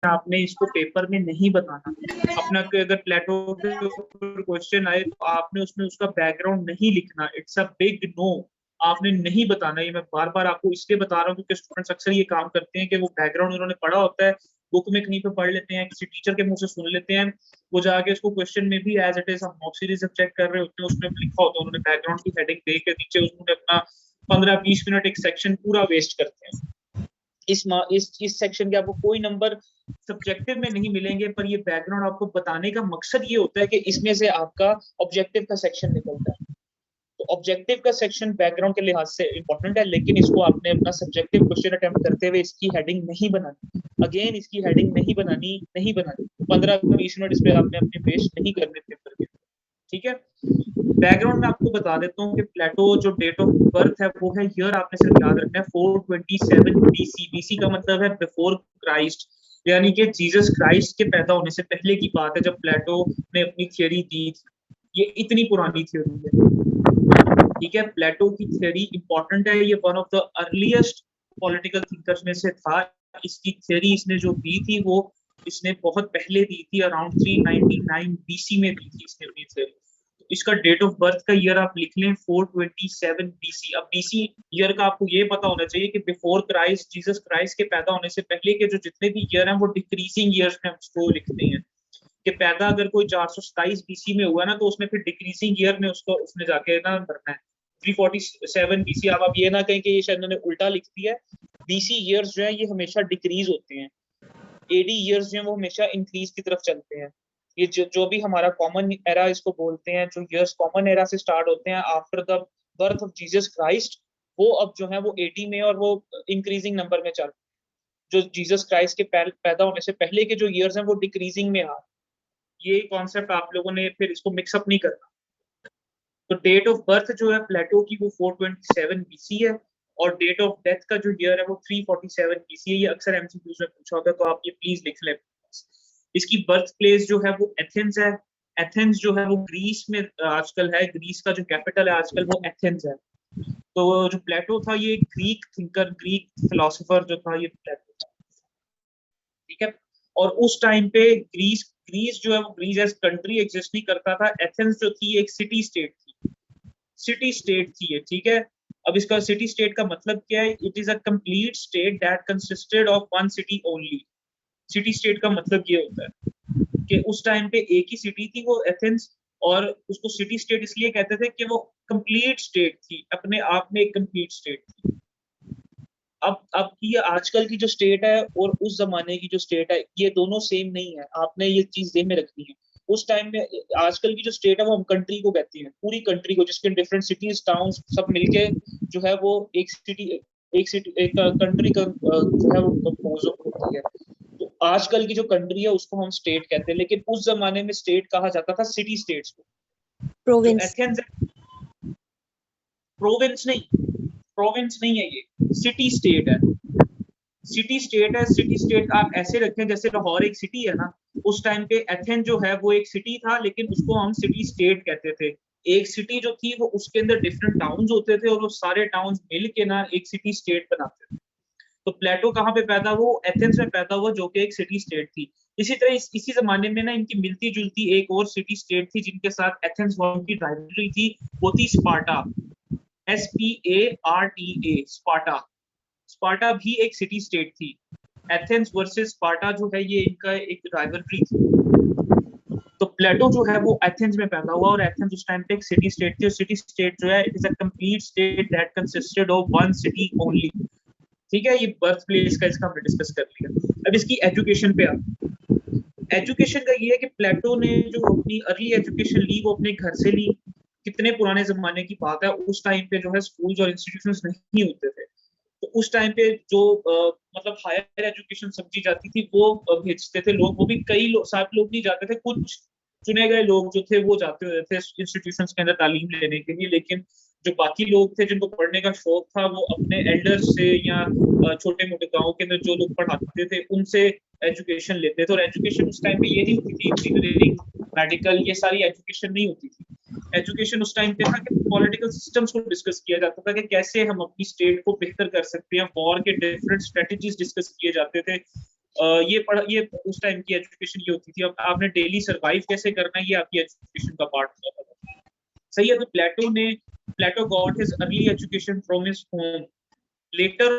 आपने इसको पेपर में नहीं बताना। अपना अगर प्लेटो के क्वेश्चन आए तो आपने उसमें उसका बैकग्राउंड नहीं लिखना। इट्स अ बिग नो, आपने नहीं बताना। ये मैं बार बार आपको इसलिए बता रहा हूँ क्योंकि स्टूडेंट्स अक्सर ये काम करते हैं कि वो बैकग्राउंड उन्होंने पढ़ा होता है, बुक में कहीं पे पढ़ लेते हैं, किसी टीचर के मुंह से सुन लेते हैं, वो जाके उसको क्वेश्चन में भी एज इट इज हम मॉक सीरीज जब चेक कर रहे होते हैं उसमें लिखा होता है, उन्होंने बैकग्राउंड की हेडिंग दे के नीचे उन्होंने अपना 15-20 मिनट एक सेक्शन पूरा वेस्ट करते हैं। इस सेक्शन के आपको कोई नंबर सब्जेक्टिव में नहीं मिलेंगे, पर ये बैकग्राउंड आपको बताने का मकसद ये होता है कि इसमें से आपका ऑब्जेक्टिव का सेक्शन निकलता है। तो ऑब्जेक्टिव का सेक्शन बैकग्राउंड के लिहाज से इंपॉर्टेंट है, लेकिन इसको आपने अपना सब्जेक्टिव क्वेश्चन अटेम्प्ट करते हुए इसकी हेडिंग नहीं बनानी। अगेन इसकी हेडिंग नहीं बनानी 15-20 मिनट इस पे आपने अपने वेस्ट नहीं करने पेपर के। ठीक है, बैकग्राउंड में आपको बता देता हूँ कि प्लेटो जो डेट ऑफ बर्थ है वो है, ईयर आपने सिर्फ याद रखना है 427 BC। BC का मतलब है बिफोर क्राइस्ट, यानी कि जीसस क्राइस्ट के पैदा होने से पहले की बात है जब प्लेटो ने अपनी थ्योरी दी थी। ये इतनी पुरानी थ्योरी है। ठीक है, प्लेटो की थ्योरी इंपॉर्टेंट है, ये one of the earliest political thinkers में से था। इसकी थ्योरी इसने जो दी थी वो इसने बहुत पहले दी थी, अराउंड 399 BC में दी थी इसने अपनी थ्योरी। इसका डेट ऑफ बर्थ का ईयर आप लिख लें 427 BC। अब BC ईयर का आपको ये पता होना चाहिए कि बिफोर क्राइस्ट, जीसस क्राइस्ट के पैदा होने से पहले के जो जितने भी ईयर हैं वो डिक्रीजिंग ईयर्स में हम उसको लिखते हैं कि पैदा अगर कोई 427 BC में हुआ ना तो उसमें फिर डिक्रीजिंग ईयर में उसको उसने जाके ना भरना है 347 BC। अब आप ये ना कहें कि ये शायद उन्होंने उल्टा लिख दिया है। BC ईयर्स जो है ये हमेशा डिक्रीज होते हैं, AD ईयर्स जो है वो हमेशा इंक्रीज की तरफ चलते हैं। ये जो भी हमारा कॉमन एरा इसको बोलते हैं, जो ईयर्स कॉमन एरा से स्टार्ट होते हैं after the birth of Jesus Christ, वो अब जो है वो 80 में और वो इंक्रीजिंग नंबर में चल, जो जीसस क्राइस्ट के पैदा होने से पहले के जो ईयर्स हैं वो डिक्रीजिंग में आ। ये कॉन्सेप्ट आप लोगों ने फिर इसको मिक्सअप नहीं करना। तो डेट ऑफ बर्थ जो है प्लेटो की वो 427 BC है, और डेट ऑफ डेथ का जो ईयर है वो 347 BC है। ये अक्सर एमसीक्यूज में पूछा होता है, तो आप ये प्लीज लिख लें। इसकी बर्थ प्लेस जो है वो एथेंस है। एथेंस जो है वो ग्रीस में आजकल है, ग्रीस का जो कैपिटल है आजकल वो एथेंस है। तो जो प्लेटो था ये ग्रीक थिंकर, ग्रीक फिलोसोफर जो था ये प्लेटो था। ठीक है, और उस टाइम पे ग्रीस ग्रीस जो है वो ग्रीस एज कंट्री एग्जिस्ट नहीं करता था। एथेंस जो थी एक सिटी स्टेट थी, सिटी स्टेट थी ये। ठीक है, अब इसका सिटी स्टेट का मतलब क्या है? It is a complete state that consisted of one city only. City state का मतलब ये होता है कि उस टाइम पे एक ही सिटी थी वो एथेंस, और उसको सिटी स्टेट इसलिए कहते थे कि वो कंप्लीट स्टेट थी, अपने आप में एक कंप्लीट स्टेट थी। अब की आजकल की जो स्टेट है और उस जमाने की जो स्टेट है ये दोनों सेम नहीं है, आपने ये चीज ध्यान में रखनी है। उस टाइम में आजकल की जो स्टेट है वो हम कंट्री को कहते हैं, पूरी कंट्री को, जिसके डिफरेंट सिटीज टाउन्स सब मिलके जो है वो एक सिटी एक कंट्री का जो है वो कंपोज होती है। तो आजकल की जो कंट्री है उसको हम स्टेट कहते हैं, लेकिन उस जमाने में स्टेट कहा जाता था सिटी स्टेट्स को। जो प्रोविंस। एथेंस प्रोविंस नहीं है, ये सिटी स्टेट है। सिटी स्टेट है, सिटी स्टेट आप ऐसे रखें जैसे लाहौर एक सिटी है ना, उस टाइम पे एथेंस जो है वो एक सिटी था, लेकिन उसको हम सिटी स्टेट कहते थे। एक सिटी जो थी वो उसके अंदर डिफरेंट टाउन्स होते थे और वो सारे टाउन्स मिल के ना एक सिटी स्टेट बनाते थे। तो प्लेटो कहाँ पे पैदा हुआ? एथेंस में पैदा हुआ, जो कि एक सिटी स्टेट थी। इसी तरह इसी जमाने में ना इनकी मिलती जुलती एक और सिटी स्टेट थी जिनके साथ एथेंस की राइवलरी थी, वो थी स्पार्टा। SPARTA, Sparta. स्पार्टा भी एक सिटी स्टेट थी। एथेंस वर्सेस स्पार्टा जो है ये इनका एक राइवलरी थी। तो प्लेटो जो है वो एथेंस में पैदा हुआ, और एथेंस उस टाइम पे एक सिटी स्टेट थी। और सिटी स्टेट जो है it is a complete state that consisted of one city only. ठीक है, ये बर्थ प्लेस का इसका हमने डिस्कस कर लिया। अब इसकी एजुकेशन पे एजुकेशन का ये है कि प्लेटो ने जो अपनी अर्ली एजुकेशन ली वो अपने घर से ली। कितने पुराने जमाने की बात है, उस टाइम पे जो है स्कूल्स और इंस्टीट्यूशंस नहीं होते थे। तो उस टाइम पे जो मतलब हायर एजुकेशन समझी जाती थी वो भेजते थे लोग, वो भी कई सारे लोग नहीं जाते थे, कुछ चुने गए लोग जो थे वो जाते हुए थे इंस्टीट्यूशंस के अंदर तालीम लेने के लिए। लेकिन जो बाकी लोग थे जिनको पढ़ने का शौक था वो अपने एल्डर्स से या छोटे मोटे गाँव के अंदर जो लोग पढ़ाते थे उनसे एजुकेशन लेते थे। और एजुकेशन उस टाइम पे ये नहीं होती थी, इंजीनियरिंग, मेडिकल, ये सारी एजुकेशन नहीं होती थी। एजुकेशन उस टाइम पे था कि पॉलिटिकल सिस्टम्स को डिस्कस किया जाता था कि कैसे हम अपनी स्टेट को बेहतर कर सकते हैं। वॉर के डिफरेंट स्ट्रेटजीज डिस्कस किए जाते थे, ये उस टाइम की एजुकेशन ये होती थी। अब आपने डेली सरवाइव कैसे करना है, ये आपकी एजुकेशन का पार्ट होता था। सही है। तो Plato got his early education from his home. Later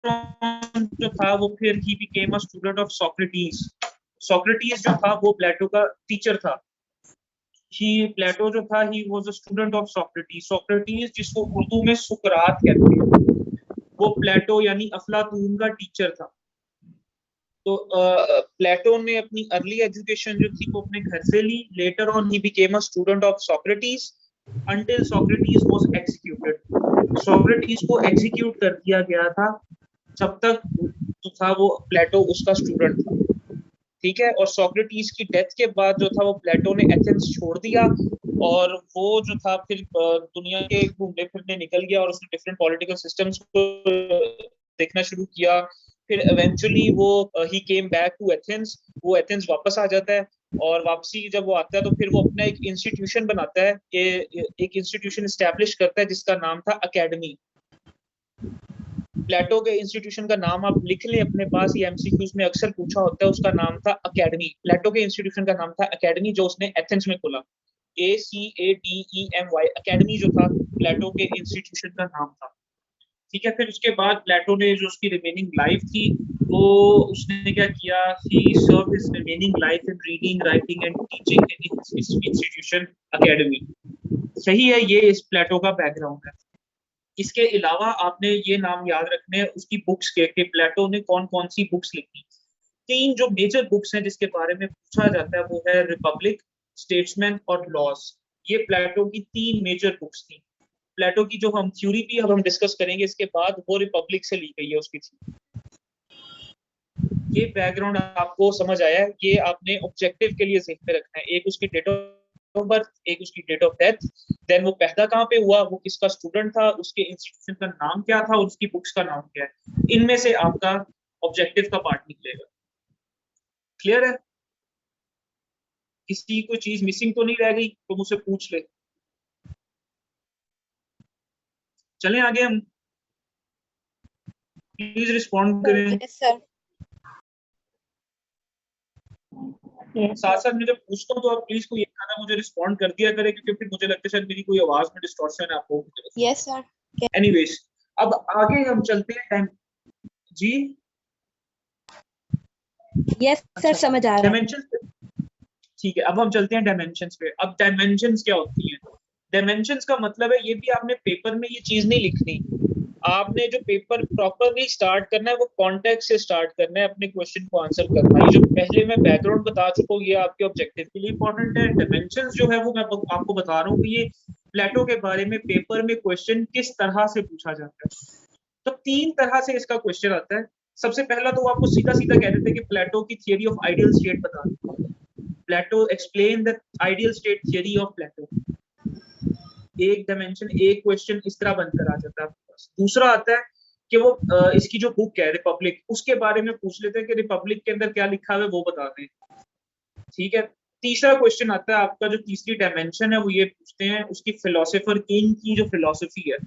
जो था वो फिर ही became a student of Socrates. Socrates जो था वो प्लेटो का टीचर था। प्लेटो जो था he was a student of Socrates. Socrates जिसको उर्दू में सुकरात कहते हैं, वो प्लेटो यानी अफलातून का टीचर था। तो प्लेटो ने अपनी अर्ली एजुकेशन जो थी वो अपने घर से ली। Later on he became a student of Socrates until Socrates was executed. Socrates को एग्जीक्यूट कर दिया गया था, जब तक जो था वो प्लेटो उसका स्टूडेंट था। ठीक है। और सोक्रेटिस की डेथ के बाद जो था वो प्लेटो ने एथेंस छोड़ दिया, और वो जो था फिर दुनिया के घूमने फिरने निकल गया, और उसने डिफरेंट पॉलिटिकल सिस्टम्स को देखना शुरू किया। फिर इवेंचुअली वो ही केम बैक टू एथेंस। वो एथेंस वापस आ जाता है, और वापसी जब वो आता है तो फिर वो अपना एक इंस्टीट्यूशन बनाता है, एक इंस्टीट्यूशन एस्टेब्लिश करता है जिसका नाम था अकेडमी। प्लेटो के इंस्टीट्यूशन का नाम आप लिख लें अपने पास, ये एमसीक्यूज में अक्सर पूछा होता है। उसका नाम था अकेडमी। प्लेटो के इंस्टीट्यूशन का नाम था अकेडमी, जो उसने एथेंस में खोला। ACADEMY, अकेडमी जो था प्लेटो के इंस्टीट्यूशन का नाम था। ठीक है। फिर उसके बाद प्लेटो ने जो उसकी रिमेनिंग लाइफ थी वो उसने क्या किया, he serve his remaining life in reading, writing and teaching in institution academy. सही है। ये इस प्लेटो का बैकग्राउंड है। इसके अलावा आपने ये नाम याद रखने हैं उसकी बुक्स के, कि प्लेटो ने कौन कौन सी बुक्स लिखी। 3 जो मेजर बुक्स हैं जिसके बारे में पूछा जाता है वो है रिपब्लिक, स्टेट्समैन और लॉस। ये प्लेटो की 3 मेजर बुक्स थी। प्लेटो की जो हम थ्योरी भी अब हम डिस्कस करेंगे इसके बाद, वो रिपब्लिक से ली गई है उसकी थ्योरी। ये बैकग्राउंड आपको समझ आया है। ये आपने ऑब्जेक्टिव के लिए ज़हन में रखना है। एक उसकी डेट ऑफ बर्थ, एक उसकी डेट ऑफ डेथ, देन वो पैदा कहाँ पे हुआ, वो किसका स्टूडेंट था, उसके इंस्टीट्यूशन का नाम क्या था, और उसकी बुक्स का नाम क्या है। इनमें से आपका ऑब्जेक्टिव का पार्ट निकलेगा। क्लियर है? किसी कोई चीज मिसिंग तो नहीं रह गई तो मुझसे पूछ ले। चलें आगे हम। प्लीज रिस्पॉन्ड करें। Yes sir. साथ साथ मैं जब पूछता हूँ तो आप प्लीज कोई एक खाना मुझे रिस्पॉन्ड कर दिया करें, क्योंकि फिर मुझे लगता है शायद मेरी कोई आवाज में डिस्टॉर्शन है आपको। Yes sir. एनीवेज, अब आगे हम चलते हैं टाइम जी। यस सर, समझ आ रहा है। डायमेंशन। ठीक है। अब हम चलते हैं डायमेंशंस पे। अब डायमेंशंस क्या होती हैं? डायमेंशंस का मतलब है, ये भी आपने पेपर में ये चीज नहीं लिखनी। आपने जो पेपर प्रॉपरली स्टार्ट करना है वो कॉन्टेक्स्ट से स्टार्ट करना है, अपने क्वेश्चन को आंसर करना है। ये जो पहले मैं बैकग्राउंड बता चुका हूँ ये आपके ऑब्जेक्टिव के लिए इंपॉर्टेंट है। डायमेंशंस जो है वो मैं आपको बता रहा हूँ कि ये प्लेटो के बारे में पेपर में क्वेश्चन किस तरह से पूछा जाता है। तो 3 तरह से इसका क्वेश्चन आता है। सबसे पहला तो वो आपको सीधा सीधा कह देते हैं कि प्लेटो की थियरी ऑफ आइडियल स्टेट बता दो। Plato explain the ideal state theory of Plato. एक डायमेंशन, एक क्वेश्चन इस तरह बनकर आ जाता है आपके पास। दूसरा आता है कि वो इसकी जो बुक है रिपब्लिक, उसके बारे में पूछ लेते हैं कि रिपब्लिक के अंदर क्या लिखा हुआ है वो बता दें। ठीक है। तीसरा क्वेश्चन आता है आपका, जो तीसरी डायमेंशन है वो ये पूछते हैं उसकी फिलोसोफर किंग की जो फिलोसफी है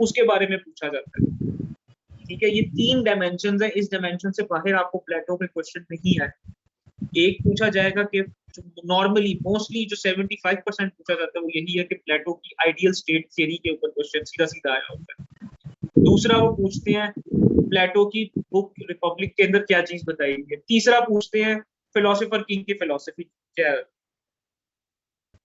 उसके बारे में पूछा जाता है। ठीक है। ये 3 डायमेंशन है। इस डायमेंशन से बाहर आपको प्लेटो में क्वेश्चन नहीं है। एक पूछा जाएगा कि नॉर्मली मोस्टली जो 75% पूछा जाता है वो यही है कि प्लेटो की आइडियल स्टेट थ्योरी के ऊपर क्वेश्चन सीधा सीधा आया होता है। दूसरा वो पूछते हैं प्लेटो की बुक रिपब्लिक के अंदर क्या चीज बताई गई है। तीसरा पूछते हैं फिलोसोफर किंग की फिलोसफी क्या है।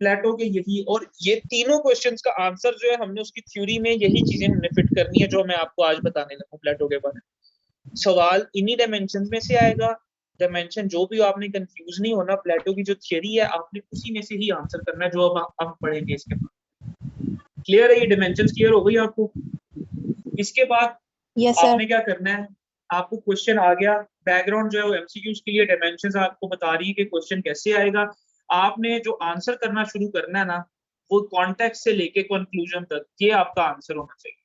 प्लेटो के यही, और ये तीनों क्वेश्चंस का आंसर जो है हमने उसकी थ्योरी में यही चीजें हमने फिट करनी है जो मैं आपको आज बताने लगा प्लेटो के बारे में। सवाल इन्हीं डायमेंशन में से आएगा। डायमेंशन जो भी हो, आपने कंफ्यूज नहीं होना। प्लेटो की जो थियरी है आपने उसी में से ही आंसर करना है जो अब हम पढ़ेंगे इसके बाद। क्लियर है? ये डायमेंशन क्लियर हो गई आपको? इसके बाद यस आपने सर। क्या करना है, आपको क्वेश्चन आ गया, बैकग्राउंड जो है वो एमसीक्यूज के लिए डायमेंशंस आपको बता रही है कि क्वेश्चन कैसे आएगा। आपने जो आंसर करना शुरू करना है ना, वो कॉन्टेक्स्ट से लेके कंक्लूजन तक ये आपका आंसर होना चाहिए।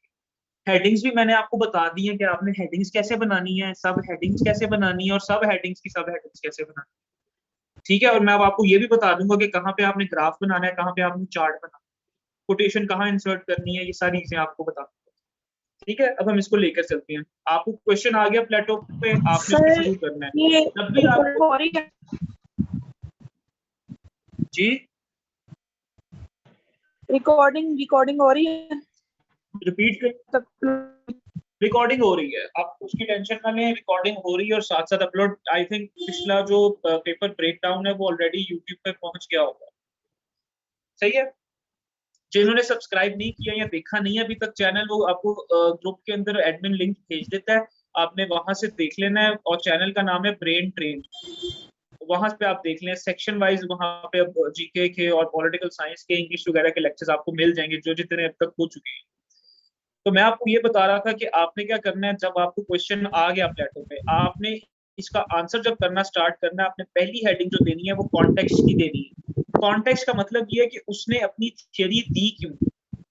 हेडिंग्स भी मैंने आपको बता दी है कि आपने हेडिंग्स कैसे बनानी है, सब हेडिंग्स कैसे बनानी है, और सब हेडिंग्स की सब हेडिंग्स कैसे बनानी है। ठीक है। और मैं अब आपको ये भी बता दूंगा कि कहाँ पे आपने ग्राफ बनाना है, कहाँ पे आपने चार्ट बनाना है, कोटेशन कहाँ इंसर्ट करनी है, ये सारी चीजें आपको बता दूंगा। ठीक है, अब हम इसको लेकर चलते हैं। आपको क्वेश्चन आ गया प्लेटो पे, आपने सर, इसको शुरू करना है। ये जब भी आपको हो रही है, जी रिकॉर्डिंग हो रही है रिपीट कर, रिकॉर्डिंग हो रही है, आप उसकी टेंशन ना लें, रिकॉर्डिंग हो रही है और साथ साथ अपलोड। आई थिंक पिछला जो पेपर ब्रेकडाउन है वो ऑलरेडी यूट्यूब पे पहुंच गया होगा। सही है, जिन्होंने सब्सक्राइब नहीं किया या देखा नहीं है अभी तक चैनल, वो आपको ग्रुप के अंदर एडमिन लिंक भेज देता है, आपने वहां से देख लेना है। और चैनल का नाम है ब्रेन ट्रेन, वहां पे आप देख लें सेक्शन वाइज, वहां पे जीके के और पॉलिटिकल साइंस के, इंग्लिश वगैरह के लेक्चर्स आपको मिल जाएंगे जो जितने अब तक हो चुके हैं। तो मैं आपको ये बता रहा था कि आपने क्या करना है, जब आपको क्वेश्चन आ गया प्लेटो पे, आपने इसका आंसर जब करना स्टार्ट करना है, आपने पहली हेडिंग जो देनी है वो कॉन्टेक्स्ट की देनी है। कॉन्टेक्स्ट का मतलब ये है कि उसने अपनी थ्योरी दी क्यों।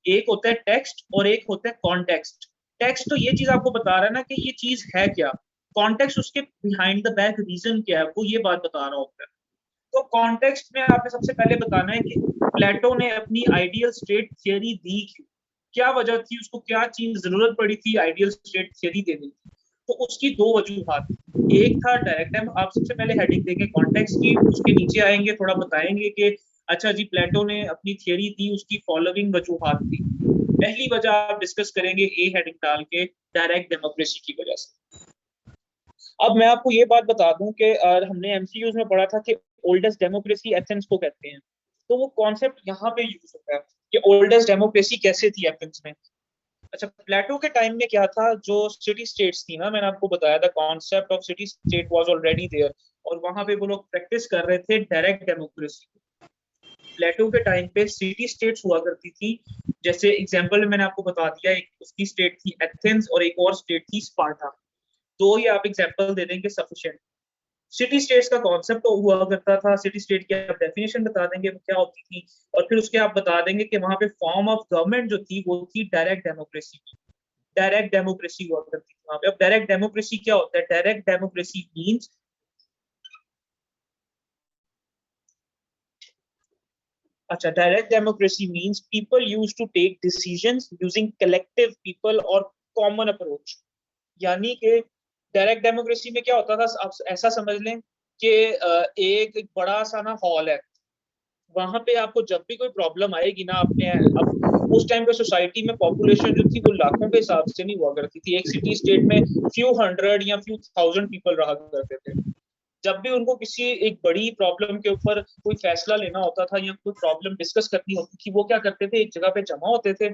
एक होता है टेक्स्ट और एक होता है कॉन्टेक्स्ट। टेक्स्ट तो ये चीज आपको बता रहा है ना कि ये चीज है क्या, कॉन्टेक्स्ट उसके बिहाइंड द बैक रीजन क्या है, वो ये बात बता रहा होता है। तो कॉन्टेक्स्ट में आपने सबसे पहले बताना है कि प्लेटो ने अपनी आइडियल स्टेट थियरी दी क्यों, क्या वजह थी, उसको क्या चीज जरूरत पड़ी थी आइडियल स्टेट थियरी देने की। तो उसकी दो वजूहत, एक था डायरेक्ट, आप सबसे पहले हेडिंग देंगे कॉन्टेक्स्ट की, उसके नीचे आएंगे थोड़ा बताएंगे कि अच्छा जी प्लेटो ने अपनी थियरी दी, उसकी फॉलोइंग वजूहत थी। पहली वजह आप डिस्कस करेंगे ए हेडिंग डाल के, डायरेक्ट डेमोक्रेसी की वजह से। अब मैं आपको ये बात बता दूं कि हमने एमसीक्यूज में पढ़ा था कि ओल्डेस्ट डेमोक्रेसी एथेंस को कहते हैं, तो वो कॉन्सेप्ट यहाँ पे यूज होता है कि ओल्डेस्ट डेमोक्रेसी कैसे थी एथेंस में। अच्छा, प्लेटो के टाइम में क्या था, जो सिटी स्टेट्स थी ना, मैंने आपको बताया था concept of city state was already there, और वहां पे वो लोग प्रैक्टिस कर रहे थे डायरेक्ट डेमोक्रेसी। प्लेटो के टाइम पे सिटी स्टेट्स हुआ करती थी, जैसे एग्जांपल मैंने आपको बता दिया, एक उसकी स्टेट थी एथेंस और एक और स्टेट थी स्पार्टा। तो ये आप एग्जांपल दे देंगे सफिशिएंट। सिटी स्टेट्स का कॉन्सेप्ट तो हुआ करता था, सिटी स्टेट की आप डेफिनेशन बता देंगे वो क्या होती थी, और फिर उसके आप बता देंगे कि वहां पे फॉर्म ऑफ गवर्नमेंट जो थी वो थी डायरेक्ट डेमोक्रेसी की। डायरेक्ट डेमोक्रेसी हुआ करती थी वहां पे। अब डायरेक्ट डेमोक्रेसी क्या होता है, डायरेक्ट डेमोक्रेसी मींस अच्छा, direct democracy means people use to take decisions using collective people और कॉमन अप्रोच। यानी कि डायरेक्ट डेमोक्रेसी में क्या होता था, आप ऐसा समझ लें कि एक बड़ा सा ना हॉल है, वहां पे आपको जब भी कोई प्रॉब्लम आएगी ना, अपने अब उस टाइम पे सोसाइटी में पॉपुलेशन जो थी वो लाखों के हिसाब से नहीं हुआ करती थी, एक सिटी स्टेट में फ्यू हंड्रेड या फ्यू थाउजेंड पीपल रहा करते थे। जब भी उनको किसी एक बड़ी प्रॉब्लम के ऊपर कोई फैसला लेना होता था या कोई प्रॉब्लम डिस्कस करनी होती थी, वो क्या करते थे, एक जगह पे जमा होते थे,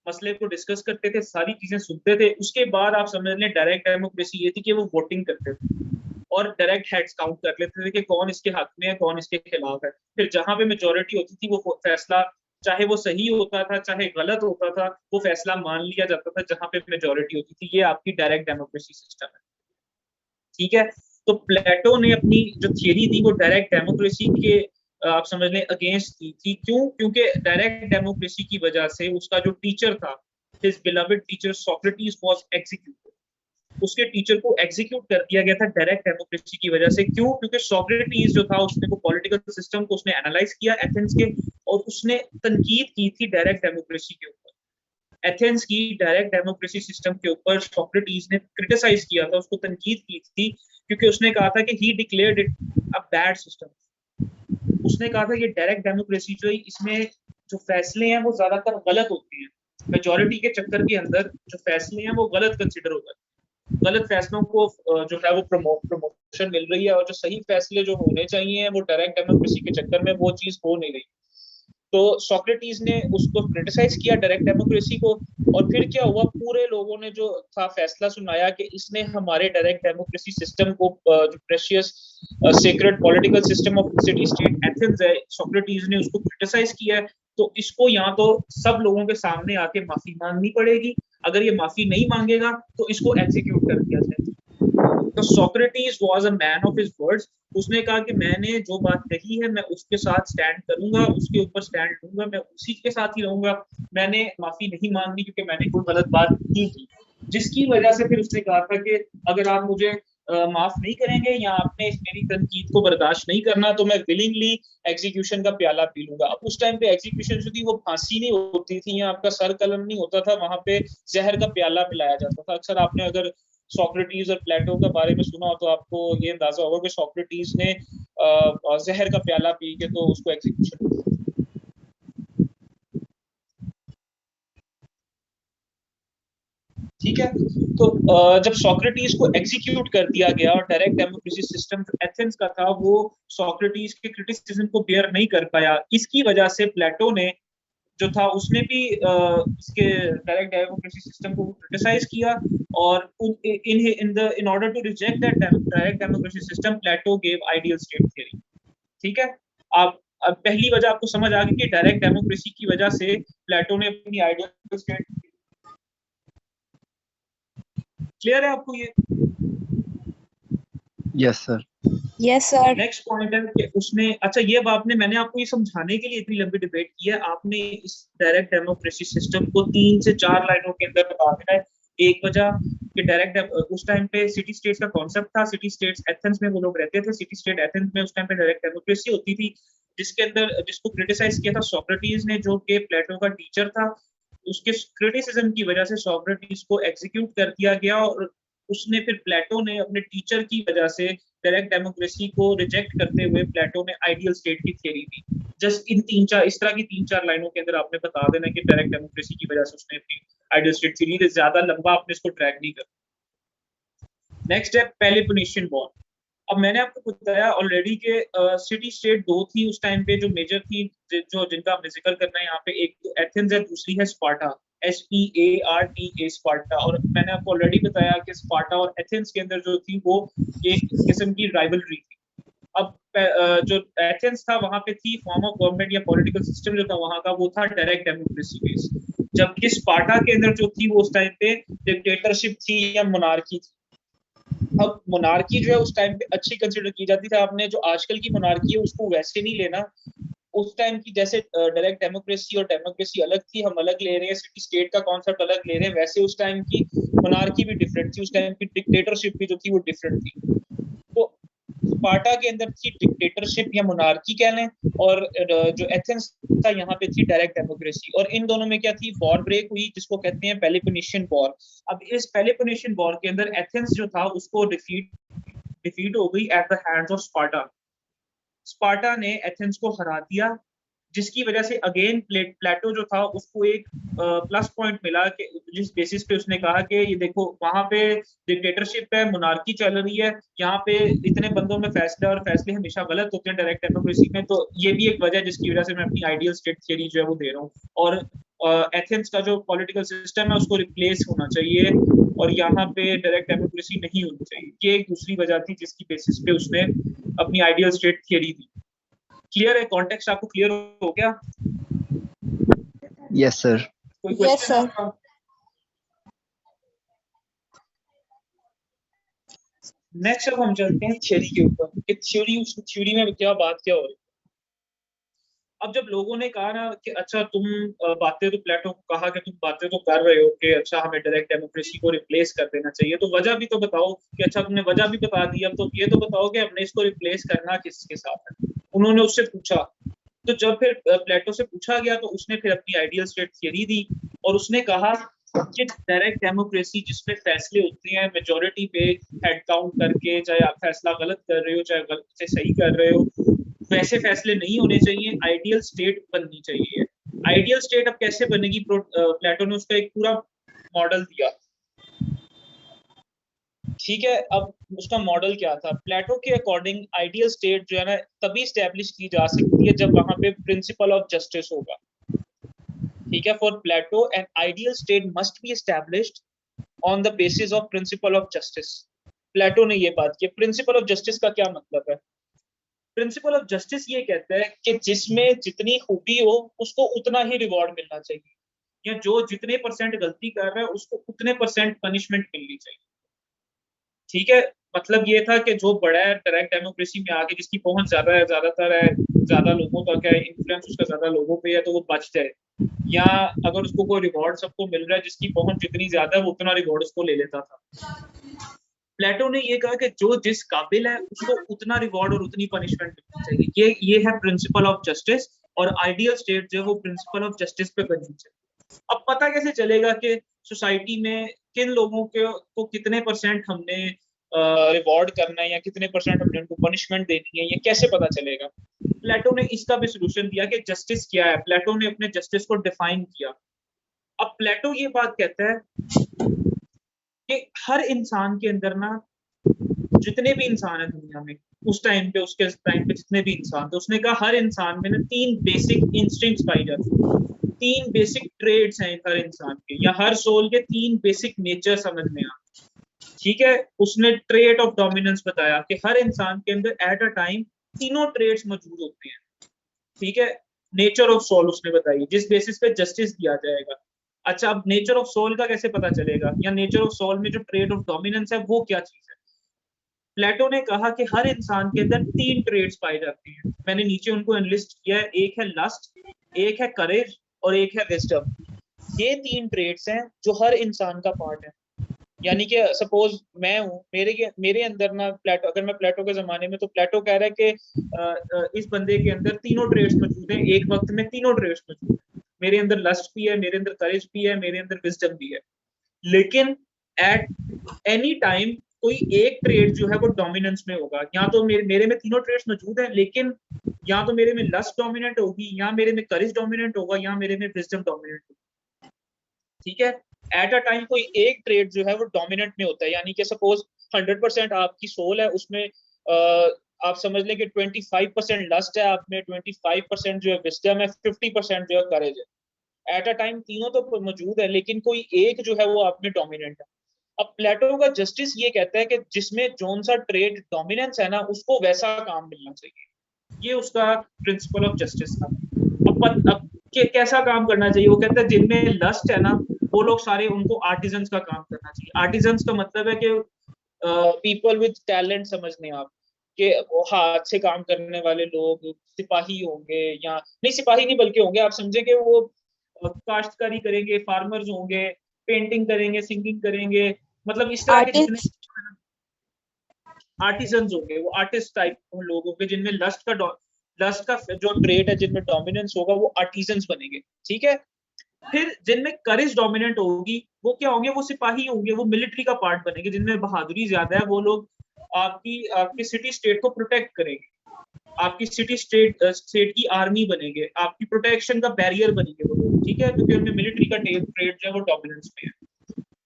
मसले को डिस्कस करते थे, सारी चीजें सुनते थे। उसके बाद आप समझ लें डायरेक्ट डेमोक्रेसी ये थी कि वो वोटिंग करते थे और डायरेक्ट हेड्स काउंट कर लेते थे कि कौन इसके हक में है, कौन इसके खिलाफ है। फिर जहां पे मेजोरिटी होती थी वो फैसला, चाहे वो सही होता था चाहे गलत होता था, वो फैसला मान लिया जाता था जहां पे मेजोरिटी होती थी। ये आपकी डायरेक्ट डेमोक्रेसी सिस्टम है, ठीक है। तो प्लेटो ने अपनी जो थियरी दी वो डायरेक्ट डेमोक्रेसी के आप समझ लें अगेंस्ट दी थी। क्यों? क्योंकि डायरेक्ट डेमोक्रेसी की वजह से उसका जो टीचर था, his beloved teacher Socrates was executed, उसके टीचर को एग्जीक्यूट कर दिया गया था डायरेक्ट डेमोक्रेसी की वजह से। क्यों? क्योंकि सोक्रेटिस जो था उसने वो पॉलिटिकल सिस्टम को उसने एनालाइज किया एथेंस के, और उसने तनकीद की थी डायरेक्ट डेमोक्रेसी के ऊपर। एथेंस की डायरेक्ट डेमोक्रेसी सिस्टम के ऊपर सोक्रेटिस ने क्रिटिसाइज किया था, उसको तनकीद की थी, क्योंकि उसने कहा था कि ही declared it a bad system. उसने कहा था कि डायरेक्ट डेमोक्रेसी जो है इसमें जो फैसले हैं वो ज्यादातर गलत होते हैं, मेजोरिटी के चक्कर के अंदर जो फैसले हैं वो गलत कंसिडर हो जाते हैं, गलत फैसलों को जो है वो प्रमोशन मिल रही है, और जो सही फैसले जो होने चाहिए वो डायरेक्ट डेमोक्रेसी के चक्कर में वो चीज हो नहीं रही। तो सोक्रेटिस ने उसको क्रिटिसाइज किया डायरेक्ट डेमोक्रेसी को, और फिर क्या हुआ, पूरे लोगों ने जो था फैसला सुनाया कि इसने हमारे डायरेक्ट डेमोक्रेसी सिस्टम को, जो precious sacred political system of city state Athens है, सोक्रेटिस ने उसको क्रिटिसाइज किया है। तो इसको यहाँ तो सब लोगों के सामने आके माफी मांगनी पड़ेगी, अगर ये माफी नहीं मांगेगा तो इसको एग्जीक्यूट कर दिया जाएगा। तो Socrates was a man of his words, उसने कहा कि मैंने जो बात कही है मैं उसके साथ स्टैंड करूंगा, उसके ऊपर स्टैंड लूंगा, मैं उसी के साथ ही रहूंगा, मैंने माफी नहीं मांगनी क्योंकि मैंने कोई गलत बात की थी। जिसकी वजह से फिर उसने कहा था कि अगर आप मुझे माफ नहीं करेंगे या आपने इस मेरी तनकीद को बर्दाश्त नहीं करना तो मैं विलिंगली एग्जीक्यूशन का प्याला पी लूंगा। अब उस टाइम पे एग्जीक्यूशन जो थी वो फांसी नहीं होती थी या आपका सर कलम नहीं होता था, वहां पे जहर का प्याला पिलाया जाता था। अक्सर आपने अगर सोक्रेटिस और प्लेटो के बारे में सुना हो तो आपको ये अंदाजा होगा कि सोक्रेटिस ने जहर का प्याला पी के तो उसको एग्जीक्यूशन। ठीक है, तो जब सोक्रेटिस को एग्जीक्यूट कर दिया गया और डायरेक्ट डेमोक्रेसी सिस्टम जो एथेंस का था वो सोक्रेटिस के क्रिटिसिज्म को बेयर नहीं कर पाया, इसकी वजह से प्लेटो ने जो था उसने भी इसके डायरेक्ट डेमोक्रेसी सिस्टम को क्रिटिसाइज किया और in order to reject that direct democracy system Plato gave ideal state theory. ठीक है, आप अब पहली वजह आपको समझ आ गई कि डायरेक्ट डेमोक्रेसी की वजह से प्लेटो ने अपनी आइडियल स्टेट। क्लियर है आपको ये? Yes sir. Yes sir. Next point है कि उसने, अच्छा ये आपने, मैंने आपको ये समझाने के लिए इतनी लंबी डिबेट की है, आपने इस डायरेक्ट डेमोक्रेसी सिस्टम को 3 से 4 लाइनों के अंदर बता देना है। एक वजह कि डायरेक्ट उस टाइम पे सिटी स्टेट्स का कॉन्सेप्ट था, सिटी स्टेट्स एथेंस में वो लोग रहते थे, सिटी स्टेट एथेंस में उस टाइम पे डायरेक्ट डेमोक्रेसी होती थी, जिसके अंदर जिसको क्रिटिसाइज किया था सोक्रेटिस ने, जो कि प्लेटो का टीचर था। उसके क्रिटिसिज्म की वजह से सोक्रेटिस को एग्जीक्यूट कर दिया गया और उसने फिर प्लेटो ने अपने टीचर की वजह से डायरेक्ट डेमोक्रेसी को रिजेक्ट करते हुए प्लेटो ने आइडियल स्टेट की थ्योरी दी। जस्ट इन इस तरह की 3-4 लाइनों के अंदर आपने बता देना कि डायरेक्ट डेमोक्रेसी की वजह से उसने अपनी आइडियल स्टेट थ्योरी दी। ज्यादा लंबा आपने इसको ट्रैक नहीं करना। नेक्स्ट है पेलोपोनेशियन वॉर। अब मैंने आपको बताया ऑलरेडी के सिटी स्टेट 2 थी उस टाइम पे जो मेजर थी, जो जिनका हमने जिक्र करना है यहाँ पे। एक तो एथेंस है, दूसरी है स्पार्टा, SPARTA स्पार्टा। और मैंने आपको ऑलरेडी बताया कि स्पार्टा और एथेंस के अंदर जो थी वो एक किस्म की राइवलरी थी। अब जो एथेंस था वहां पे थी फॉर्म ऑफ गवर्नमेंट या पॉलिटिकल सिस्टम जो था वहां का वो था डायरेक्ट डेमोक्रेसी बेस्ड, जबकि स्पार्टा के अंदर जो थी वो उस टाइम पे डिक्टेटरशिप थी या मोनार्की थी। अब मोनार्की जो है उस टाइम पे अच्छी कंसिडर की जाती थी। आपने जो आजकल की मोनार्की है उसको वैसे नहीं लेना, उस टाइम की जैसे डायरेक्ट डेमोक्रेसी और डेमोक्रेसी अलग थी, हम अलग ले रहे हैं, सिटी स्टेट का कॉन्सेप्ट अलग ले रहे हैं, वैसे उस टाइम की मोनार्की भी डिफरेंट थी, उस टाइम की डिक्टेटरशिप भी जो थी वो डिफरेंट थी। तो स्पार्टा के अंदर थी डिक्टेटरशिप या मोनार्की कह लें, और जो एथेंस था यहाँ पे थी डायरेक्ट डेमोक्रेसी। और इन दोनों में क्या थी, वॉर ब्रेक हुई जिसको कहते हैं पेलोपोनेशियन वॉर। अब इस पेलोपोनेशियन वॉर के अंदर एथेंस जो था उसको डिफीट हो गई at the hands of Sparta. Sparta ने एथेंस को हरा दिया, जिसकी वजह से अगेन प्लेटो जो था उसको एक प्लस पॉइंट मिला कि जिस बेसिस पे उसने कहा कि ये देखो वहां पे डिक्टेटरशिप है, मोनार्की चल रही है, यहाँ पे इतने बंदों में फैसले और फैसले हमेशा गलत होते हैं डायरेक्ट डेमोक्रेसी में। तो ये भी एक वजह जिसकी वजह से मैं अपनी आइडियल स्टेट थ्योरी जो है वो दे रहा हूँ, और एथेंस का जो पॉलिटिकल सिस्टम है उसको रिप्लेस होना चाहिए और यहाँ पे डायरेक्ट डेमोक्रेसी नहीं होनी चाहिए। ये एक दूसरी वजह थी जिसकी बेसिस पे उसने अपनी आइडियल स्टेट थ्योरी दी। क्लियर है? कॉन्टेक्स्ट आपको क्लियर हो गया? Yes sir. कोई क्वेश्चन आपका? नेक्स्ट अब हम चलते हैं थ्योरी के ऊपर कि थ्योरी में क्या बात क्या हो रही है। अब जब लोगों ने कहा ना कि अच्छा तुम बातें तो प्लेटो को कहा कि तुम बातें तो कर रहे हो कि अच्छा हमें डायरेक्ट डेमोक्रेसी को रिप्लेस कर देना चाहिए, तो वजह भी तो बताओ कि अच्छा तुमने वजह भी बता दी, अब तो ये तो बताओ कि हमने इसको रिप्लेस करना किसके साथ है। उन्होंने उससे पूछा, तो जब फिर प्लेटो से पूछा गया तो उसने फिर अपनी आइडियल स्टेट थ्योरी दी और उसने कहा कि डायरेक्ट डेमोक्रेसी जिसमें फैसले होते हैं मेजोरिटी पे हेड काउंट करके, चाहे आप फैसला गलत कर रहे हो चाहे गलत से सही कर रहे हो, वैसे फैसले नहीं होने चाहिए, आइडियल स्टेट बननी चाहिए। आइडियल स्टेट अब कैसे बनेगी, प्लेटो ने उसका एक पूरा मॉडल दिया। ठीक है, अब उसका मॉडल क्या था? प्लेटो के अकॉर्डिंग आइडियल स्टेट जो है ना तभी स्टैब्लिश की जा सकती है जब वहां पे प्रिंसिपल ऑफ जस्टिस होगा। ठीक है, for Plato an ideal state must be established on the basis of principle of justice. Plato ने ये बात की। प्रिंसिपल ऑफ जस्टिस का क्या मतलब है? प्रिंसिपल ऑफ जस्टिस ये कहता है कि जिसमें जितनी खूबी हो उसको उतना ही रिवॉर्ड मिलना चाहिए, या जो जितने परसेंट गलती कर रहा है उसको उतने परसेंट पनिशमेंट मिलनी चाहिए। ठीक है, मतलब ये था कि जो बड़ा है डायरेक्ट डेमोक्रेसी में आके जिसकी पहुंच ज्यादा है, ज्यादातर है, ज्यादा लोगों तक है, इन्फ्लुएंस उसका ज्यादा लोगों पे है, तो वो बच जाए। या अगर उसको कोई रिवॉर्ड सबको मिल रहा है जिसकी पहुंच जितनी ज्यादा है वो उतना रिवॉर्ड उसको ले लेता था। प्लेटो ने ये कहा कि जो जिस काबिल है उसको उतना रिवॉर्ड और उतनी पनिशमेंट मिलनी चाहिए। ये है प्रिंसिपल ऑफ जस्टिस, और आइडियल स्टेट जो है वो प्रिंसिपल ऑफ जस्टिस पे बननी चाहिए। अब पता कैसे चलेगा कि सोसाइटी में किन लोगों को कितने परसेंट हमने रिवॉर्ड करना है या कितने परसेंट हमने उनको पनिशमेंट देनी है, ये कैसे पता चलेगा? प्लेटो ने इसका भी सोल्यूशन दिया कि जस्टिस क्या है। प्लेटो ने अपने जस्टिस को डिफाइन किया। अब प्लेटो ये बात कहता है कि हर इंसान के अंदर ना, जितने भी इंसान है दुनिया में उस टाइम पे, उसके टाइम पे जितने भी इंसान थे, उसने कहा हर इंसान में ना 3 बेसिक इंस्टिंक्ट्स पाई जाती है, 3 बेसिक ट्रेड्स हैं हर इंसान के, या हर सोल के 3 बेसिक नेचर समझ में आ। ठीक है, उसने ट्रेट ऑफ डोमिनेंस बताया कि हर इंसान के अंदर एट अ टाइम तीनों ट्रेड्स मौजूद होते हैं। ठीक है, नेचर ऑफ सोल उसने बताई, जिस बेसिस पे जस्टिस दिया जाएगा। अच्छा, अब नेचर ऑफ सोल का कैसे पता चलेगा, या नेचर ऑफ सोल में जो ट्रेड ऑफ डोमिनेंस है वो क्या चीज है? प्लेटो ने कहा कि हर इंसान के अंदर 3 ट्रेड्स पाए जाते हैं। मैंने नीचे उनको एनलिस्ट किया है, एक है लस्ट, एक है करेज और एक है विजडम। ये 3 ट्रेड्स हैं जो हर इंसान का पार्ट है। यानी कि सपोज मैं हूँ, मेरे अंदर ना प्लेटो, अगर मैं प्लेटो के जमाने में, तो प्लेटो कह रहा है कि इस बंदे के अंदर तीनों ट्रेड्स मौजूद हैं, एक वक्त में तीनों ट्रेड्स मौजूद हैं। मेरे अंदर लस्ट भी है, मेरे अंदर करेज भी है, मेरे अंदर विजडम भी है। लेकिन एट एनी टाइम कोई एक ट्रेड जो है वो डोमिनेंस में होगा। या तो मेरे में तीनों ट्रेड्स मौजूद हैं, लेकिन या तो मेरे में लस्ट डोमिनेंट होगी, या मेरे में करेज डोमिनेंट होगा, या मेरे में विजडम डोमिनेंट होगा। ठीक है, एट अ टाइम कोई एक ट्रेड जो है वो डोमिनेंट में होता है। यानी कि सपोज 100% आपकी सोल है, उसमें आप समझ लें कि 25% लस्ट है, आप में 25% जो है विजडम है, 50% जो है करेज है। एट अ टाइम तीनों तो मौजूद है, लेकिन कोई एक जो है वो आप में डोमिनेंट है। अब प्लेटो का जस्टिस ये कहता है कि जिसमें जोन सा ट्रेड डोमिनेंस है ना, उसको वैसा काम मिलना चाहिए। ये उसका प्रिंसिपल ऑफ जस्टिस था। अब कैसा काम करना चाहिए? वो कहता है जिनमें लस्ट है ना, वो लोग सारे, उनको आर्टिजन्स का काम करना चाहिए। आर्टिजन्स का मतलब है कि पीपल विद टैलेंट, समझने आप, कि हाथ से काम करने वाले लोग, सिपाही होंगे, या नहीं सिपाही नहीं बल्कि होंगे, आप समझे कि वो काश्तकारी करेंगे, फार्मर्स होंगे, पेंटिंग करेंगे, सिंगिंग करेंगे, मतलब इस तरह के जितने आर्टिजन्स होंगे, वो आर्टिस्ट टाइप लोग होंगे, जिनमें लस्ट का जो ट्रेड है, जिनमें डोमिनेंस होगा, वो आर्टिजन्स बनेंगे। ठीक है, फिर जिनमें करेज डोमिनेंट होगी, वो क्या होंगे? वो सिपाही होंगे, वो मिलिट्री का पार्ट बनेंगे। जिनमें बहादुरी ज्यादा है, वो लोग आपकी सिटी स्टेट को प्रोटेक्ट करेंगे, आपकी सिटी स्टेट की आर्मी बनेंगे, आपकी प्रोटेक्शन का बैरियर बनेंगे वो लोग। ठीक है, क्योंकि उनमें मिलिट्री का ट्रेड जो है वो डोमिनेंस में है।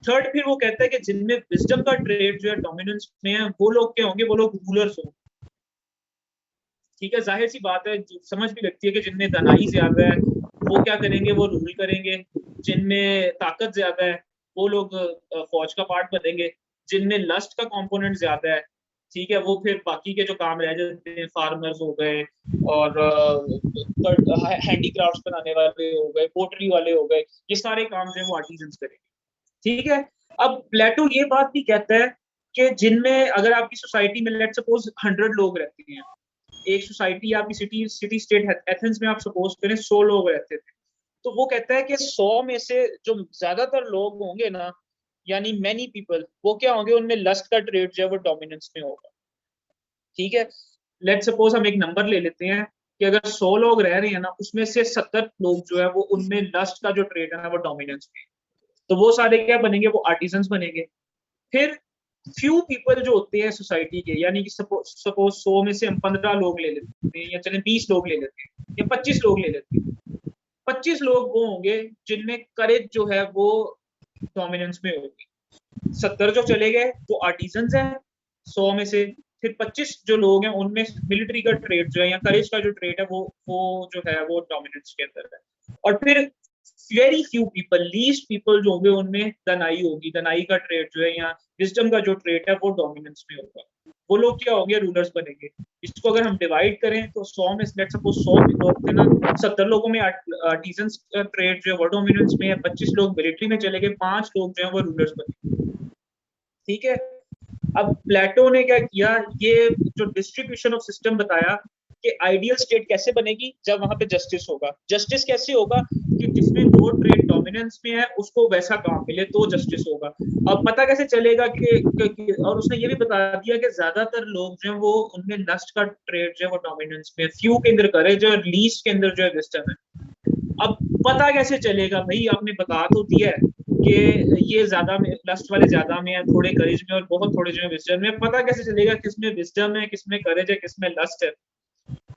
थर्ड, फिर वो कहता है कि जिनमें विजडम का ट्रेड जो है डोमिनेंस में है, वो लोग क्या होंगे? वो लोग रूलर्स होंगे। ठीक है, जाहिर सी बात है, समझ भी लगती है कि जिनमें दानाई ज्यादा है वो क्या करेंगे? वो रूल करेंगे। जिनमें ताकत ज्यादा है वो लोग फौज का पार्ट बनेंगे। जिनमें लस्ट का कंपोनेंट ज्यादा है, ठीक है, वो फिर बाकी के जो काम रह जाते हैं, फार्मर्स हो गए, और हैंडीक्राफ्ट्स बनाने वाले हो गए, पोटरी वाले हो गए, ये सारे काम जो है वो आर्टिजन्स करेंगे। ठीक है, अब प्लेटो ये बात भी कहता है कि जिनमें, अगर आपकी सोसाइटी में लेट सपोज 100 लोग रहते हैं, एक सोसाइटी आपकी सिटी स्टेट एथेंस में आप सपोज करें 100 लोग रहते थे, तो वो कहता है कि 100 में से जो ज्यादातर लोग होंगे ना, यानी मैनी पीपल, वो क्या होंगे? उनमें लस्ट का ट्रेड जो है वो डोमिनेंस में होगा। ठीक है, लेट सपोज हम एक नंबर ले लेते हैं कि अगर 100 लोग रह रहे हैं ना, उसमें से 70 लोग जो है वो, उनमें लस्ट का जो ट्रेड है ना वो डोमिनेंस में, तो वो सारे क्या बनेंगे? वो आर्टिजन्स बनेंगे। फिर फ्यू पीपल जो होते हैं सोसाइटी के, यानी कि सपोज 100 में से हम 15 लोग ले लेते हैं, या चले 20 लोग ले लेते हैं, या 25 लोग ले लेते हैं। 25 लोग वो होंगे जिनमें करेज जो है वो डोमिनेंस में होगी। 70 जो चले गए वो आर्टिजन्स हैं 100 में से। फिर 25 जो लोग हैं उनमें मिलिट्री का ट्रेड जो है, या करेज का जो ट्रेड है, वो जो है वो डोमिनेंस के अंदर है। और फिर very few people, least people जो होंगे, उनमें दनाई होगी, दनाई का ट्रेड जो है, या विजडम का जो ट्रेड है वो डोमिनेंस में होगा। वो लोग क्या होंगे? रूलर्स बनेंगे। इसको अगर हम डिवाइड करें तो 100 में लेट्स सपोज 100 लोग थे ना, 70 लोगों में आर्टिजन्स का ट्रेड जो है वो डोमिनेंस में है, 25 लोग मिलिट्री में चले गए, 5 लोग जो है वो रूलर्स बने। ठीक है, अब प्लेटो ने क्या किया? ये जो डिस्ट्रीब्यूशन ऑफ सिस्टम बताया कि आइडियल स्टेट कैसे बनेगी? जब वहां पे जस्टिस होगा। जस्टिस कैसे होगा? कि जिसमें दो ट्रेड डोमिनेंस में है उसको वैसा काम मिले तो जस्टिस होगा। अब पता कैसे चलेगा कि और उसने ये भी बता दिया कि ज्यादातर लोग जो है वो उनमें लस्ट का ट्रेड जो है वो डोमिनेंस में, फ्यू के अंदर करेज और लीस्ट के अंदर जो है विस्डम है। अब पता कैसे चलेगा भाई, आपने बता तो दिया है कि ये ज्यादा में लस्ट वाले ज्यादा में है, थोड़े करेज में और बहुत थोड़े जो है विजडम में, पता कैसे चलेगा किसमें विजडम है, किसमें करेज है, किसमें लस्ट है।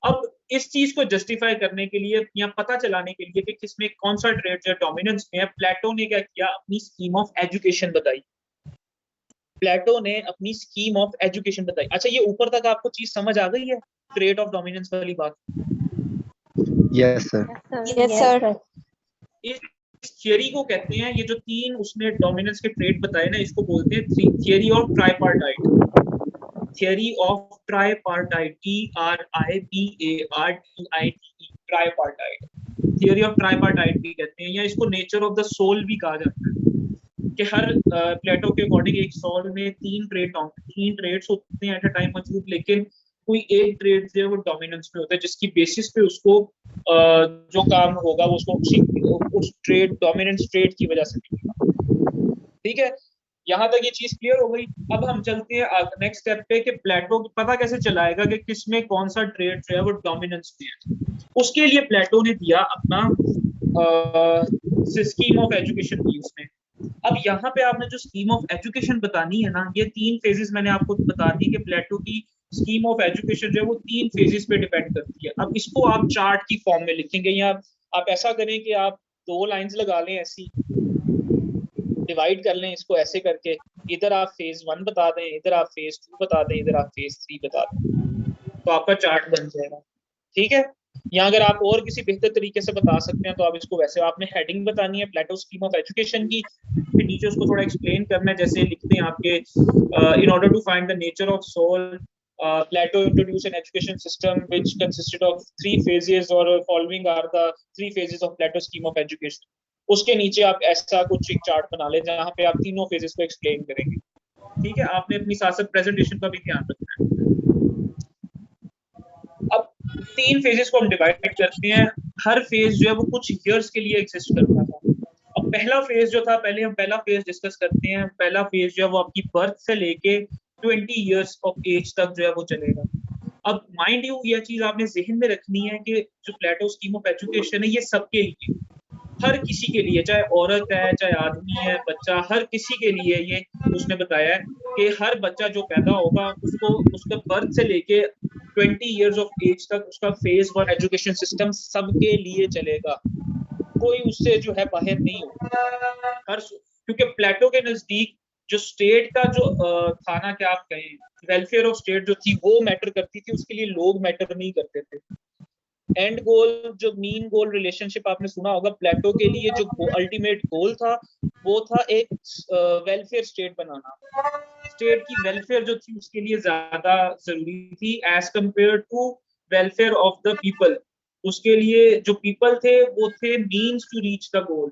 अब इस चीज को जस्टिफाई करने के लिए या पता चलाने के लिए कि किसमें कौन सा ट्रेड जो है डोमिनेंस में है, प्लेटो ने क्या किया, अपनी स्कीम ऑफ एजुकेशन बताई। प्लेटो ने अपनी स्कीम ऑफ एजुकेशन बताई। अच्छा, ये ऊपर तक आपको चीज समझ आ गई है, ट्रेड ऑफ डोमिनेंस वाली बात? Yes sir. Yes sir. इस थियरी को कहते हैं, ये जो तीन उसने डोमिनेंस के ट्रेड बताए ना, इसको बोलते हैं theory of tripartite. Theory of tripartite, TRIPARTITE, tripartite. Theory of tripartite भी कहते हैं, या इसको नेचर ऑफ द सोल भी कहा जाता है कि हर प्लेटो के अकॉर्डिंग एक सोल में तीन ट्रेड्स होते हैं एट अ टाइम मौजूद, लेकिन कोई एक ट्रेड जो है वो डोमिनेंस पे होता है, जिसकी बेसिस पे उसको जो काम होगा वो उसको उस ट्रेड डोमिनेंस ट्रेड की वजह से मिलेगा। ठीक है, यहाँ तक ये चीज क्लियर हो गई। अब हम चलते हैं नेक्स्ट स्टेप पे कि प्लेटो को पता कैसे चलाएगा कि किसमें कौन सा ट्रेड जो है वो डोमिनेंस पे है। उसके लिए प्लेटो ने दिया अपना स्कीम ऑफ एजुकेशन दी उसने। अब यहाँ पे आपने जो स्कीम ऑफ एजुकेशन बतानी है ना, ये तीन फेजेस मैंने आपको बता दी कि प्लेटो की स्कीम ऑफ एजुकेशन जो है वो तीन फेजेस पे डिपेंड करती है। अब इसको आप चार्ट की फॉर्म में लिखेंगे, या आप ऐसा करें कि आप दो लाइंस लगा लें, ऐसी डिवाइड कर लें इसको ऐसे करके, इधर आप फेज 1 बता दें, इधर आप फेज 2 बता दें, इधर आप फेज 3 बता दें, तो आपका चार्ट बन जाएगा। ठीक है, या अगर आप और किसी बेहतर तरीके से बता सकते हैं तो आप इसको वैसे, आपने हेडिंग बतानी है प्लेटो स्कीम ऑफ एजुकेशन की, फिर नीचे उसको थोड़ा एक्सप्लेन करना है, जैसे लिखते हैं आपके in order to find the nature of soul, Plato introduced an education system which consisted of 3 phases, or following are the 3 phases of Plato's scheme of education. उसके नीचे आप ऐसा कुछ एक चार्ट बना लें जहाँ पे आप तीनों फेजेस को एक्सप्लेन करेंगे। ठीक है, आपने अपनी साथ साथ प्रेजेंटेशन का भी ध्यान रखना है। अब 3 फेजेस को हम डिवाइड करते हैं। हर फेज जो है वो कुछ ईयर्स के लिए एग्जिस्ट करता था। अब पहला फेज जो था, पहले हम पहला फेज डिस्कस करते हैं। पहला फेज जो है वो आपकी बर्थ से लेके 20 इयर्स ऑफ एज तक जो है वो चलेगा। अब माइंड यू, ये चीज आपने जहन में रखनी है कि जो प्लेटो स्कीम ऑफ एजुकेशन है ये सबके लिए, हर किसी के लिए, चाहे औरत है, चाहे आदमी है, बच्चा, हर किसी के लिए ये उसने बताया है कि हर बच्चा जो पैदा होगा उसको उसका बर्थ से लेके 20 इयर्स ऑफ एज तक उसका फेज वन एजुकेशन सिस्टम सबके लिए चलेगा, कोई उससे जो है बाहर नहीं होगा। क्योंकि प्लेटो के नजदीक जो स्टेट का जो था ना, क्या आप कहें, वेलफेयर ऑफ स्टेट जो थी वो मैटर करती थी, उसके लिए लोग मैटर नहीं करते थे। एंड गोल, जो मीन गोल रिलेशनशिप आपने सुना होगा, प्लेटो के लिए जो अल्टीमेट गोल था वो था एक वेलफेयर स्टेट बनाना। स्टेट की वेलफेयर जो थी उसके लिए ज्यादा जरूरी थी as compare to welfare of the people. उसके लिए जो पीपल थे वो थे means to reach the goal.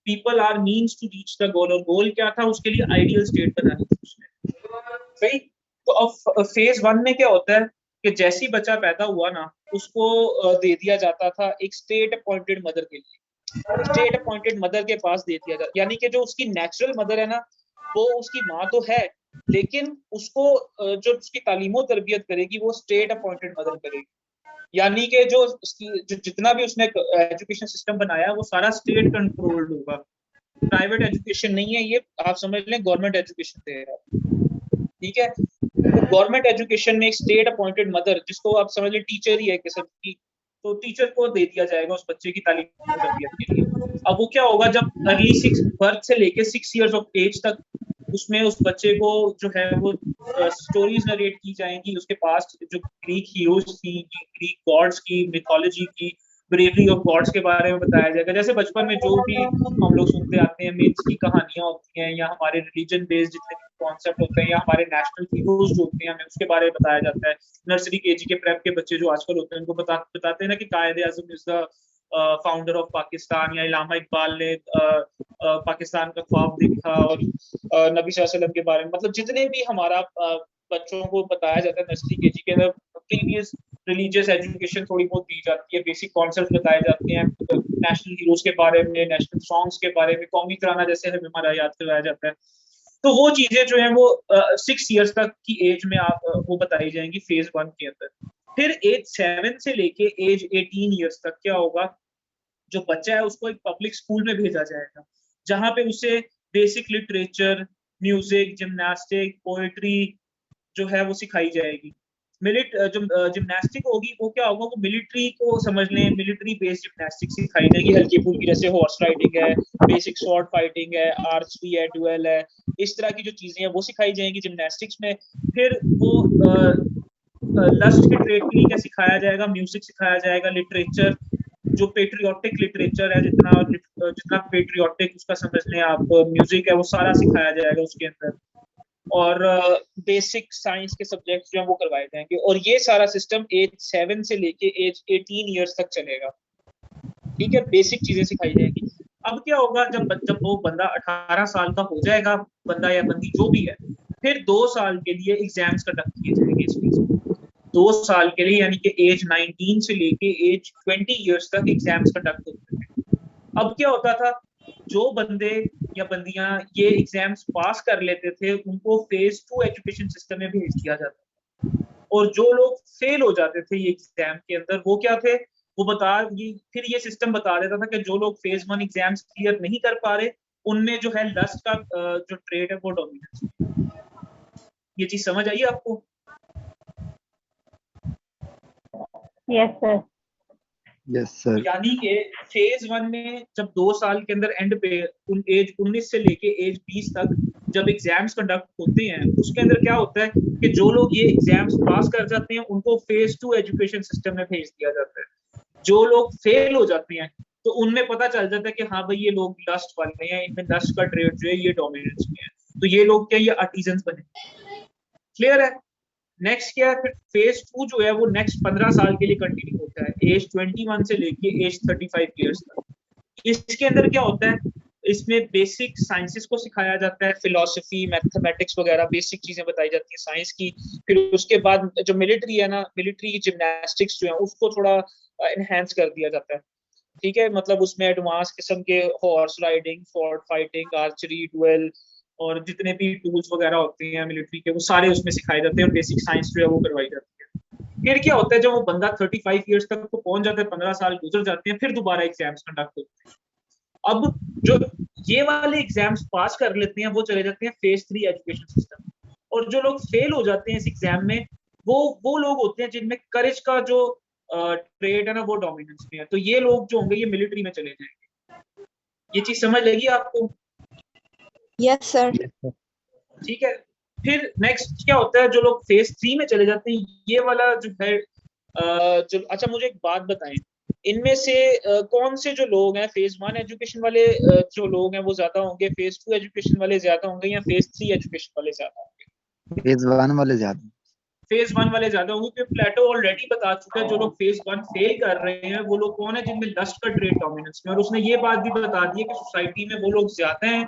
People are means to reach the goal, और गोल क्या था, उसके लिए आइडियल स्टेट बनानी थी उसने। सही। तो अब फेज 1 में क्या होता है कि जैसी बच्चा पैदा हुआ ना, उसको दे दिया जाता था एक स्टेट अपॉइंटेड मदर के लिए। स्टेट अपॉइंटेड मदर के पास दे दिया जाता, यानी कि जो उसकी नेचुरल मदर है ना, वो उसकी माँ तो है, लेकिन उसको जो उसकी तालीमो तरबियत करेगी वो स्टेट अपॉइंटेड मदर करेगी। यानी कि जो जितना भी उसने एजुकेशन सिस्टम बनाया वो सारा स्टेट कंट्रोल्ड होगा, प्राइवेट एजुकेशन नहीं है ये, आप समझ लें गवर्नमेंट एजुकेशन दे रहा है। ठीक है, तो गवर्नमेंट एजुकेशन में एक स्टेट अपॉइंटेड मदर, जिसको आप समझ लें टीचर ही है किस्म की, तो टीचर को दे दिया जाएगा उस बच्चे की तालीम और तरबियत के लिए। अब वो क्या होगा, जब अर्ली 6 बर्थ से लेके 6 इयर्स ऑफ एज तक उसमें उस बच्चे को जो है वो स्टोरीज नरेट की जाएंगी, उसके पास जो ग्रीक हीरोज थी, ग्रीक गॉड्स की मिथोलॉजी की, ब्रेवरी ऑफ गॉड्स के बारे में बताया जाएगा। जैसे बचपन में जो भी हम लोग सुनते आते हैं, मिथ्स की कहानियां होती हैं, या हमारे रिलीजन बेस्ड जितने कॉन्सेप्ट होते हैं, या हमारे नेशनल हीरोज जो होते हैं, हमें उसके बारे में बताया जाता है। नर्सरी केजी के प्रेप के बच्चे जो आजकल होते हैं उनको बताते हैं ना कि Quaid-e Azam is the founder of Pakistan, या इलामा इकबाल ने पाकिस्तान का ख्वाब देखा, और नबी सल्लल्लाहु अलैहि वसल्लम के बारे में, मतलब जितने भी हमारा बच्चों को बताया जाता है नर्सरी केजी के अंदर, प्रीवियस रिलीजियस एजुकेशन थोड़ी बहुत दी जाती है, बेसिक कॉन्सेप्ट बताए जाते हैं, नेशनल हीरोज के बारे में, नेशनल सॉन्ग्स के बारे में, कौमी तराना जैसे हमें हमारा याद करवाया जाता है। तो वो चीजें जो है वो 6 इयर्स तक की एज में आप वो बताई जाएंगी फेज 1 के अंदर। फिर एज 7 से लेके एज 18 ईयर्स तक क्या होगा, जो बच्चा है उसको एक पब्लिक स्कूल में भेजा जाएगा, जहां पे उसे basic literature, music, gymnastic, poetry जो है वो सिखाई जाएगी। जो जिम्नास्टिक होगी वो क्या होगा, वो मिलिट्री को समझ लें, मिलिट्री बेस्ड जिम्नास्टिक सिखाई जाएगी, हल्की फुल्की, जैसे हॉर्स राइडिंग है, बेसिक स्वॉर्ड फाइटिंग है, आर्चरी है, ड्यूएल है, इस तरह की जो चीजें हैं वो सिखाई जाएंगी जिम्नास्टिक्स में। फिर वो लस्ट के ट्रेड के लिए क्या सिखाया जाएगा, म्यूजिक सिखाया जाएगा, लिटरेचर, जो पेट्रियोटिक लिटरेचर है, जितना पेट्रियोटिक उसका समझ लें आप म्यूजिक है, वो सारा सिखाया जाएगा उसके अंदर। और बेसिक साइंस के सब्जेक्ट्स जो है वो करवाए जाएंगे, और ये सारा सिस्टम एज 7 से लेके एज 18 ईयर्स तक चलेगा। ठीक है, बेसिक चीजें सिखाई जाएंगी। अब क्या होगा, जब वो बंदा 18 साल का हो जाएगा, बंदा या बंदी जो भी है, फिर 2 साल के लिए एग्जाम्स कंडक्ट किए जाएंगे इस फीस में। 2 साल के लिए, यानी कि एज 19 से लेके एज 20 ईयर्स तक एग्जाम्स कंडक्ट होते हैं। अब क्या होता था, जो बंदे या बंदियां ये एग्जाम्स पास कर लेते थे उनको फेज 2 एजुकेशन सिस्टम में भेज दिया जाता था, और जो लोग फेल हो जाते थे ये एग्जाम के अंदर, वो क्या थे, वो फिर ये सिस्टम बता देता था कि जो लोग फेज 1 एग्जाम्स क्लियर नहीं कर पा रहे, उनमें जो है लस्ट का जो ट्रेड है वो डोमिनेंस। ये चीज समझ आई आपको? Yes sir. Yes sir. यानी कि फेज 1 में जब 2 साल के अंदर एंड पे एज 19 से लेके एज 20 तक जब एग्जाम्स कंडक्ट होते हैं, उसके अंदर क्या होता है कि जो लोग ये एग्जाम्स पास कर जाते हैं उनको फेज 2 एजुकेशन सिस्टम में भेज दिया जाता है। जो लोग फेल हो जाते हैं तो उनमें पता चल जाता है कि हाँ भाई ये लोग लस्ट वाले हैं, इनमें लस्ट का ट्रेड जो है ये डोमिनेंस में है, तो ये लोग क्या, ये आर्टिजन्स बने। क्लियर है? नेक्स्ट क्या है, फिर फेज 2 जो है वो नेक्स्ट 15 साल के लिए कंटिन्यू होता है, एज 21 से लेके एज 35 ईयर्स तक। इसके अंदर क्या होता है, इसमें बेसिक साइंसेस को सिखाया जाता है, फिलोसफी, मैथमेटिक्स वगैरह बेसिक चीजें बताई जाती है साइंस की। फिर उसके बाद जो मिलिट्री है ना, मिलिट्री की जिम्नास्टिक्स जो है उसको थोड़ा एनहेंस कर दिया जाता है। ठीक है, मतलब उसमें एडवांस किस्म के horse riding, sword fighting, archery, dual और जितने भी टूल्स वगैरह होते हैं मिलिट्री के, वो सारे उसमें सिखाए जाते हैं, और बेसिक साइंस जो है वो करवाई जाती है। फिर क्या होता है, जब वो बंदा 35 ईयर्स तक तो पहुंच जाता है, 15 साल गुजर जाते हैं, फिर दोबारा एग्जाम्स कंडक्ट होते हैं। अब जो ये वाले एग्जाम्स पास कर लेते हैं वो चले जाते हैं फेज 3 एजुकेशन सिस्टम, और जो लोग फेल हो जाते हैं इस एग्जाम में, वो लोग होते हैं जिनमें करेज का जो ट्रेड है ना वो डोमिनेंस में है, तो ये लोग जो होंगे ये मिलिट्री में चले जाएंगे। ये चीज समझ लगी आपको? Yes sir. ठीक है। फिर नेक्स्ट क्या होता है, जो लोग फेज 3 में चले जाते हैं, ये वाला जो है जो, अच्छा मुझे एक बात बताएं, इनमें से कौन से जो लोग हैं फेज 1 एजुकेशन वाले जो लोग हैं वो ज्यादा होंगे, फेज 2 एजुकेशन वाले ज्यादा होंगे, या फेज 3 एजुकेशन वाले ज्यादा होंगे? फेज 1 वाले ज्यादा। फेज 1 वाले ज्यादा होंगे, क्योंकि प्लेटो ऑलरेडी बता चुका है जो लोग फेज 1 फेल कर रहे हैं वो लोग कौन है, जिनमें लस्ट का ट्रेड डोमिनेंस में, और उसने ये बात भी बता दी है कि सोसाइटी में वो लोग ज्यादा हैं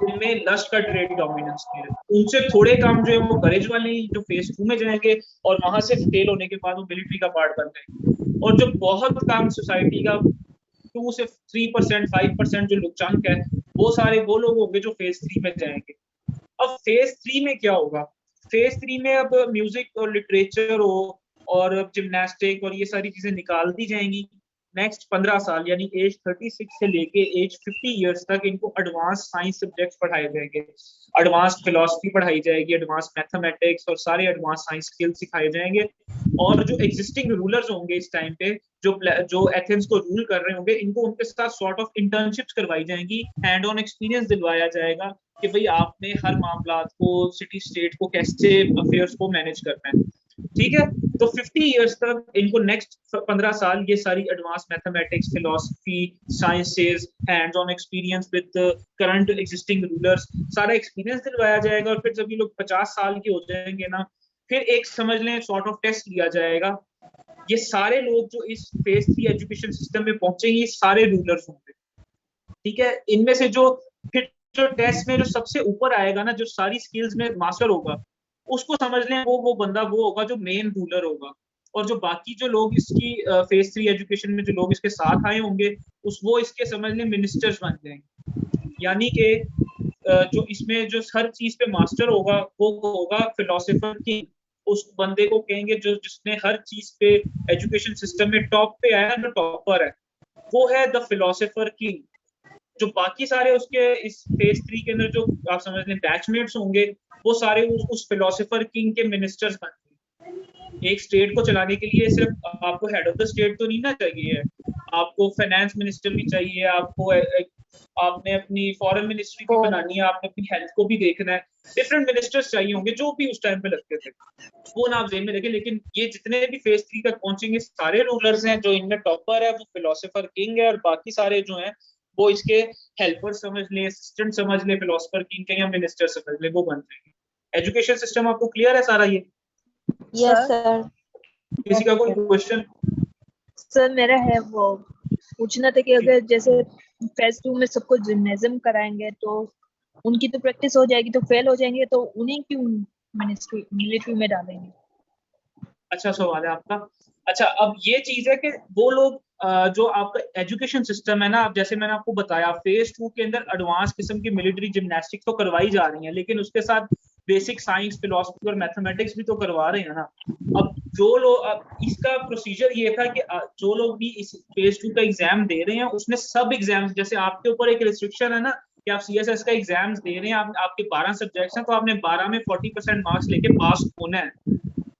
जिनमें लस्ट का ट्रेड डोमिनेंस में है। उनसे थोड़े काम जो है वो करेज वाले हैं जो फेज 2 में जाएंगे, और वहां से फेल होने के बाद वो मिलिट्री का पार्ट बन जाएंगे। और जो बहुत काम सोसाइटी का 2 से 3%, 5% जो लोग चंक है, वो सारे वो लोग होंगे जो फेज 3 में जाएंगे। अब फेज 3 में क्या होगा, फेज 3 में अब म्यूजिक और लिटरेचर हो और जिम्नास्टिक और ये सारी चीजें निकाल दी जाएंगी। नेक्स्ट 15 साल यानी एज 36 से लेके एज 50 ईयर्स तक इनको एडवांस साइंस सब्जेक्ट्स पढ़ाए जाएंगे, एडवांस फिलोसफी पढ़ाई जाएगी, एडवांस मैथमेटिक्स और सारे एडवांस साइंस स्किल्स सिखाए जाएंगे। और जो एग्जिस्टिंग रूलर्स होंगे इस टाइम पे, जो एथेंस को रूल कर रहे होंगे, इनको उनके साथ सॉर्ट ऑफ इंटर्नशिप्स करवाई जाएंगी, हैंड ऑन एक्सपीरियंस दिलवाया जाएगा कि भाई आपने हर मामला को, सिटी स्टेट को कैसे अफेयर्स को मैनेज करना है। ठीक है, तो 50 इयर्स तक इनको नेक्स्ट 15 साल ये सारी advance mathematics, philosophy, sciences, hands on experience with current existing rulers, सारा एक्सपीरियंस दिलवाया जाएगा। और फिर जब ये लोग 50 साल के हो जाएंगे ना, फिर एक समझ लें सॉर्ट ऑफ टेस्ट लिया जाएगा। ये सारे लोग जो इस फेज 3 एजुकेशन सिस्टम में पहुंचेंगे, ये सारे रूलर्स होंगे। ठीक है, इनमें से जो टेस्ट में जो सबसे ऊपर आएगा ना, जो सारी स्किल्स में मास्टर होगा, उसको समझ लें वो बंदा वो होगा जो मेन रूलर होगा। और जो बाकी जो लोग इसकी फेज 3 एजुकेशन में जो लोग इसके साथ आए होंगे वो इसके समझ लें मिनिस्टर्स बन जाएंगे। यानी कि जो इसमें जो हर चीज पे मास्टर होगा वो होगा फिलोसोफर किंग। उस बंदे को कहेंगे जो जिसने हर चीज पे एजुकेशन सिस्टम में टॉप पे आया, जो टॉपर है, वो है द फिलोसोफर किंग। जो बाकी सारे उसके इस फेज 3 के अंदर जो आप समझ लें बैचमेट्स होंगे, वो सारे उस फिलोसोफर किंग के मिनिस्टर्स बन। एक स्टेट को चलाने के लिए सिर्फ आपको हेड ऑफ द स्टेट तो नहीं ना चाहिए, आपको फाइनेंस मिनिस्टर भी चाहिए, आपने अपनी फॉरेन मिनिस्ट्री भी बनानी है, आपने अपनी हेल्थ को भी देखना है, डिफरेंट मिनिस्टर्स चाहिए होंगे जो भी उस टाइम पे लगते थे, वो ना आप जेल में रखें। लेकिन ये जितने भी फेज 3 तक पहुंचेंगे सारे रूलर्स हैं, जो इनमें टॉपर है वो फिलोसोफर किंग है, और बाकी सारे जो हैं वो इसके हेल्पर समझ लें, असिस्टेंट समझ लें फिलोसोफर किंग के, या मिनिस्टर समझ लें, वो बन जाएंगे। एजुकेशन सिस्टम आपको क्लियर है सारा ये? Yes sir. किसी का कोई क्वेश्चन? सर मेरा है वो पूछना था कि अगर जैसे फेज 2 में सबको जिम्नेजियम कराएंगे तो उनकी तो प्रैक्टिस हो जाएगी, तो फेल हो जाएंगे तो उन्हें क्यों मिलिट्री में डालेंगे? अच्छा सवाल है आपका। अच्छा, अब ये चीज है कि वो लोग जो आपका एजुकेशन सिस्टम है ना, अब जैसे मैंने आपको बताया फेज 2 के अंदर एडवांस किस्म की मिलिट्री जिम्नास्टिक्स तो करवाई जा रही है, लेकिन उसके साथ बेसिक साइंस, फिलोसफी और मैथमेटिक्स भी तो करवा रहे हैं ना। अब जो लोग, अब इसका प्रोसीजर ये था कि जो लोग भी इस फेज 2 का एग्जाम दे रहे हैं उसमें सब एग्जाम्स, जैसे आपके ऊपर एक रिस्ट्रिक्शन है ना कि आप CSS का एग्जाम्स दे रहे हैं, आपके 12 सब्जेक्ट्स हैं तो आपने 12 में 40% मार्क्स लेके पास होना है।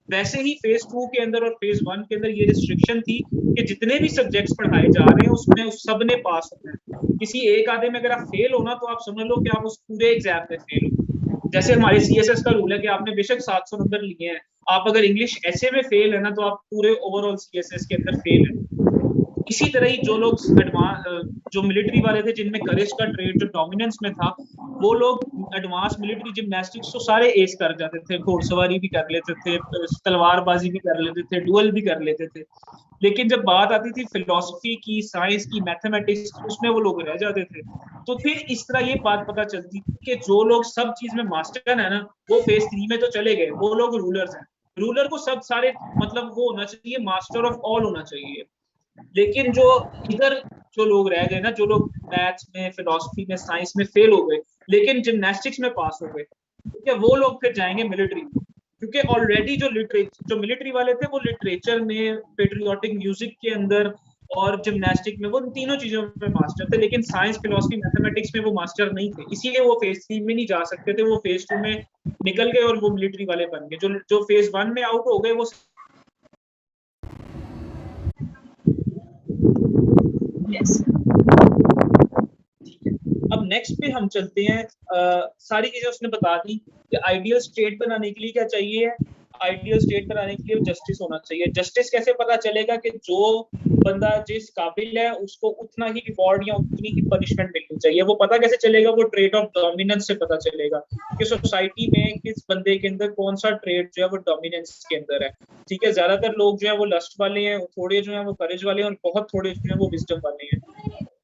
वैसे ही फेज 2 के अंदर और फेज 1 के अंदर ये रिस्ट्रिक्शन थी कि जितने भी सब्जेक्ट्स पढ़ाए जा रहे हैं उसमें सब ने पास होना है। किसी एक आधे में अगर आप फेल हो ना तो आप समझ लो कि आप उस पूरे एग्जाम में फेल हो। जैसे हमारे CSS का रूल है कि आपने बेशक 700 नंबर लिए हैं, आप अगर इंग्लिश ऐसे में फेल है ना तो आप पूरे ओवरऑल CSS के अंदर फेल है। इसी तरह ही जो लोग जो मिलिट्री वाले थे जिनमें करेज का ट्रेड जो डोमिनेंस में था, वो लोग एडवांस मिलिट्री जिम्नास्टिक्स तो सारे एस कर जाते थे, घोड़सवारी भी कर लेते थे, तलवारबाजी भी कर लेते थे, डुअल भी कर लेते थे। लेकिन जब बात आती थी फिलोसफी की, साइंस की, मैथमेटिक्स, उसमें वो लोग रह जाते थे। तो फिर इस तरह ये बात पता चलती कि जो लोग सब चीज में मास्टर है ना वो फेज 3 में तो चले गए, वो लोग रूलर्स हैं। रूलर को सब सारे मतलब वो होना चाहिए, मास्टर ऑफ ऑल होना चाहिए। लेकिन जो इधर जो लोग रह गए ना, जो लोग मैथ्स में, फिलोसफी में, साइंस में फेल हो गए लेकिन जिम्नास्टिक्स में पास हो गए, ठीक है, वो लोग फिर जाएंगे मिलिट्री में। क्योंकि ऑलरेडी जो मिलिट्री वाले थे वो लिटरेचर में, पेट्रियोटिक म्यूजिक के अंदर और जिम्नास्टिक में, वो तीनों चीजों में मास्टर थे, लेकिन साइंस, फिलोसफी, मैथमेटिक्स में वो मास्टर नहीं थे, इसीलिए वो फेज 3 में नहीं जा सकते थे, वो फेज 2 में निकल गए और वो मिलिट्री वाले बन गए। जो फेज 1 में आउट हो गए वो यस। अब नेक्स्ट पे हम चलते हैं। सारी चीजें उसने बता दी कि आइडियल स्टेट बनाने के लिए क्या चाहिए है। आइडियल स्टेट बनाने के लिए जस्टिस होना चाहिए। जस्टिस कैसे पता चलेगा कि जो बंदा जिस काबिल है उसको उतना ही रिवॉर्ड या उतनी ही पनिशमेंट मिलनी चाहिए, वो पता कैसे चलेगा? वो ट्रेड ऑफ डोमिनेंस से पता चलेगा कि सोसाइटी में किस बंदे के अंदर कौन सा ट्रेड जो है वो डोमिनेंस के अंदर है। ठीक है, ज्यादातर लोग जो है वो लस्ट वाले हैं, थोड़े जो है वो करेज वाले हैं, और बहुत थोड़े जो है वो विजडम वाले हैं।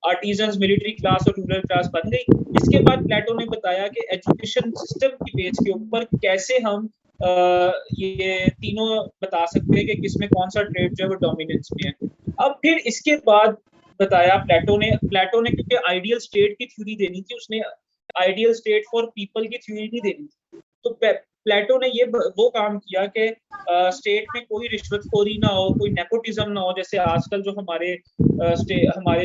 आर्टिजन्स, मिलिट्री क्लास और रूरल क्लास बन गई। इसके बाद प्लेटो ने बताया कि एजुकेशन सिस्टम की बेस के ऊपर कैसे हम ये तीनों बता सकते हैं कि किसमें कौन सा ट्रेड जो है वो डोमिनेंस में है। अब फिर इसके बाद बताया प्लेटो ने क्योंकि आइडियल स्टेट की थ्योरी देनी थी, उसने आइडियल स्टेट फॉर पीपल की थ्योरी नहीं देनी थी, तो प्लेटो ने ये वो काम किया कि स्टेट में कोई रिश्वतखोरी ना हो, कोई नेपोटिज्म ना हो। जैसे आजकल जो हमारे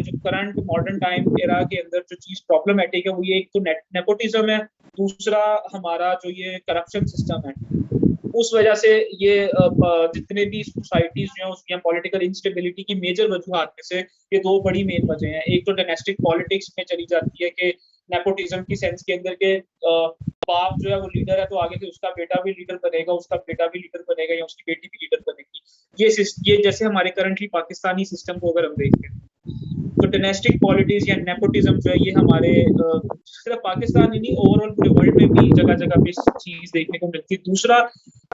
जो करंट मॉडर्न टाइम एरा के अंदर जो चीज प्रॉब्लमेटिक है वो ये, एक तो नेपोटिज्म है, दूसरा हमारा जो ये करप्शन सिस्टम है। उस वजह से ये जितने भी सोसाइटीज जो है उसकी पॉलिटिकल इंस्टेबिलिटी की मेजर वजूहात में से ये दो बड़ी मेन वजह हैं। एक तो डोमेस्टिक पॉलिटिक्स में चली जाती है कि नेपोटिज्म की सेंस के अंदर के बाप जो है वो लीडर है तो आगे से उसका बेटा भी लीडर बनेगा, उसका बेटा भी लीडर बनेगा, या उसकी बेटी भी लीडर बनेगी। ये जैसे हमारे करंटली पाकिस्तानी सिस्टम को अगर हम देखें तो डोमेस्टिक पॉलिटिक्स या नेपोटिज्म जो है ये हमारे सिर्फ पाकिस्तान ही नहीं, ओवरऑल पूरे वर्ल्ड में भी जगह जगह पे चीज देखने को मिलती है। दूसरा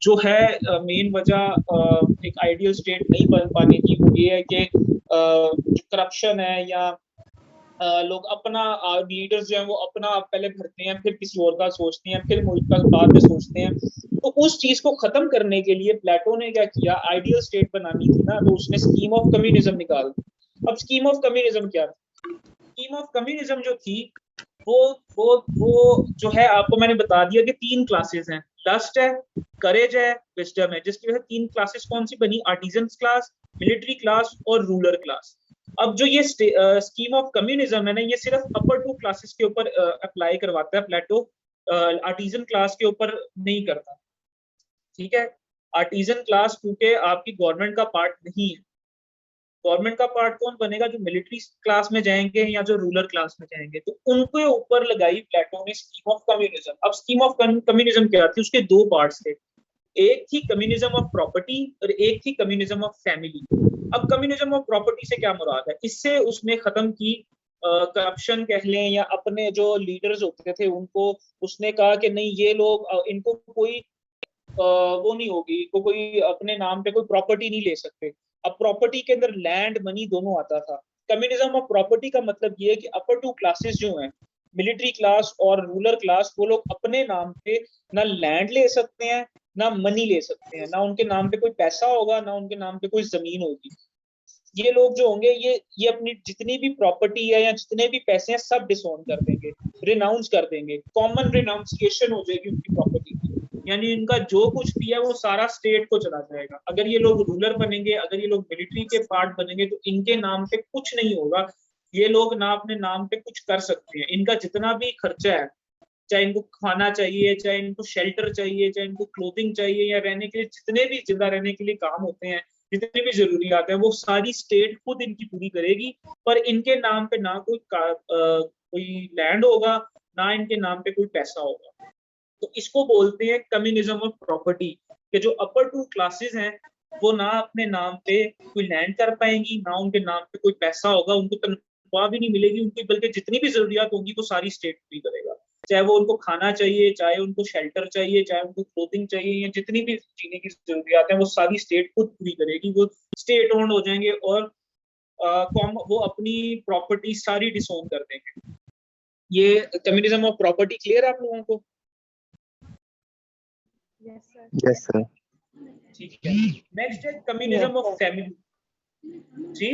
जो है मेन वजह एक आइडियल स्टेट नहीं बन पाने की, वो ये है कि जो करप्शन है या लोग अपना लीडर्स जो है वो अपना पहले भरते हैं, फिर किसी और का सोचते हैं, फिर मुल्क का बाद में सोचते हैं। तो उस चीज को खत्म करने के लिए प्लेटो ने क्या किया, आइडियल स्टेट बनानी थी ना, तो उसने स्कीम ऑफ कम्युनिज्म निकाल दी। अब स्कीम ऑफ कम्युनिज्म क्या थी? स्कीम ऑफ कम्युनिज्म जो थी वो वो जो है, आपको मैंने बता दिया कि 3 क्लासेस हैं, लस्ट है, करेज है, विजडम है, जिसकी वजह से 3 क्लासेस कौन सी बनी, आर्टिजन क्लास, मिलिट्री क्लास और रूलर क्लास। अब जो ये स्कीम ऑफ कम्युनिज्म है ना, ये सिर्फ अपर 2 क्लासेस के ऊपर अप्लाई करवाता है प्लेटो, आर्टिजन क्लास के ऊपर नहीं करता। ठीक है, आर्टिजन क्लास क्योंकि आपकी गवर्नमेंट का पार्ट नहीं है। गवर्नमेंट का पार्ट कौन बनेगा, जो मिलिट्री क्लास में जाएंगे या जो रूलर क्लास में जाएंगे, तो उनके ऊपर लगाई प्लेटो ने स्कीम ऑफ कम्युनिज्म। अब स्कीम ऑफ कम्युनिज्म क्या थी, उसके 2 पार्ट्स थे, एक थी कम्युनिज्म ऑफ प्रॉपर्टी और एक थी कम्युनिज्म ऑफ फैमिली। अब कम्युनिज्म ऑफ प्रॉपर्टी से क्या मुराद है, इससे उसने खत्म की करप्शन कह लें, या अपने जो लीडर्स होते थे उनको उसने कहा कि नहीं, ये लोग इनको कोई वो नहीं होगी, इनको कोई अपने नाम पे कोई प्रॉपर्टी नहीं ले सकते। अब प्रॉपर्टी के अंदर लैंड मनी दोनों आता था। कम्युनिज्म ऑफ प्रॉपर्टी का मतलब ये है कि अपर 2 क्लासेस जो हैं, मिलिट्री क्लास और रूलर क्लास, वो लोग अपने नाम पे ना लैंड ले सकते हैं, ना मनी ले सकते हैं, ना उनके नाम पे कोई पैसा होगा, ना उनके नाम पे कोई जमीन होगी। ये लोग जो होंगे ये अपनी जितनी भी प्रॉपर्टी है या जितने भी पैसे हैं सब डिसोन कर देंगे, रिनाउंस कर देंगे, कॉमन रिनाउंसिएशन हो जाएगी उनकी प्रॉपर्टी की। यानी इनका जो कुछ भी है वो सारा स्टेट को चला जाएगा। अगर ये लोग रूलर बनेंगे, अगर ये लोग मिलिट्री के पार्ट बनेंगे, तो इनके नाम पे कुछ नहीं होगा। ये लोग ना अपने नाम पे कुछ कर सकते हैं। इनका जितना भी खर्चा है, चाहे इनको खाना चाहिए, चाहे इनको शेल्टर चाहिए, चाहे इनको क्लोथिंग चाहिए, या रहने के लिए जितने भी जिंदा रहने के लिए काम होते हैं, जितनी भी जरूरियात है, वो सारी स्टेट खुद इनकी पूरी करेगी। पर इनके नाम पे ना कोई लैंड होगा, ना इनके नाम पे कोई पैसा होगा। तो इसको बोलते हैं कम्युनिज्म ऑफ प्रॉपर्टी, कि जो अपर 2 क्लासेस हैं वो ना अपने नाम पे कोई लैंड कर पाएंगी, ना उनके नाम पे कोई पैसा होगा, उनको तनख्वाह भी नहीं मिलेगी उनकी, बल्कि जितनी भी जरूरियात होंगी वो सारी स्टेट पूरी करेगा। चाहे वो उनको खाना चाहिए, चाहे उनको शेल्टर चाहिए, चाहे उनको क्लोथिंग चाहिए, या जितनी भी जीने की जरूरियात है वो सारी स्टेट खुद पूरी करेगी। वो स्टेट ओन्ड हो जाएंगे और वो अपनी प्रॉपर्टी सारी डिसोन कर देंगे। ये कम्युनिज्म ऑफ प्रॉपर्टी क्लियर है आप लोगों को? Yes sir. ठीक है, नेक्स्ट है कम्युनिज्म ऑफ फैमिली। जी,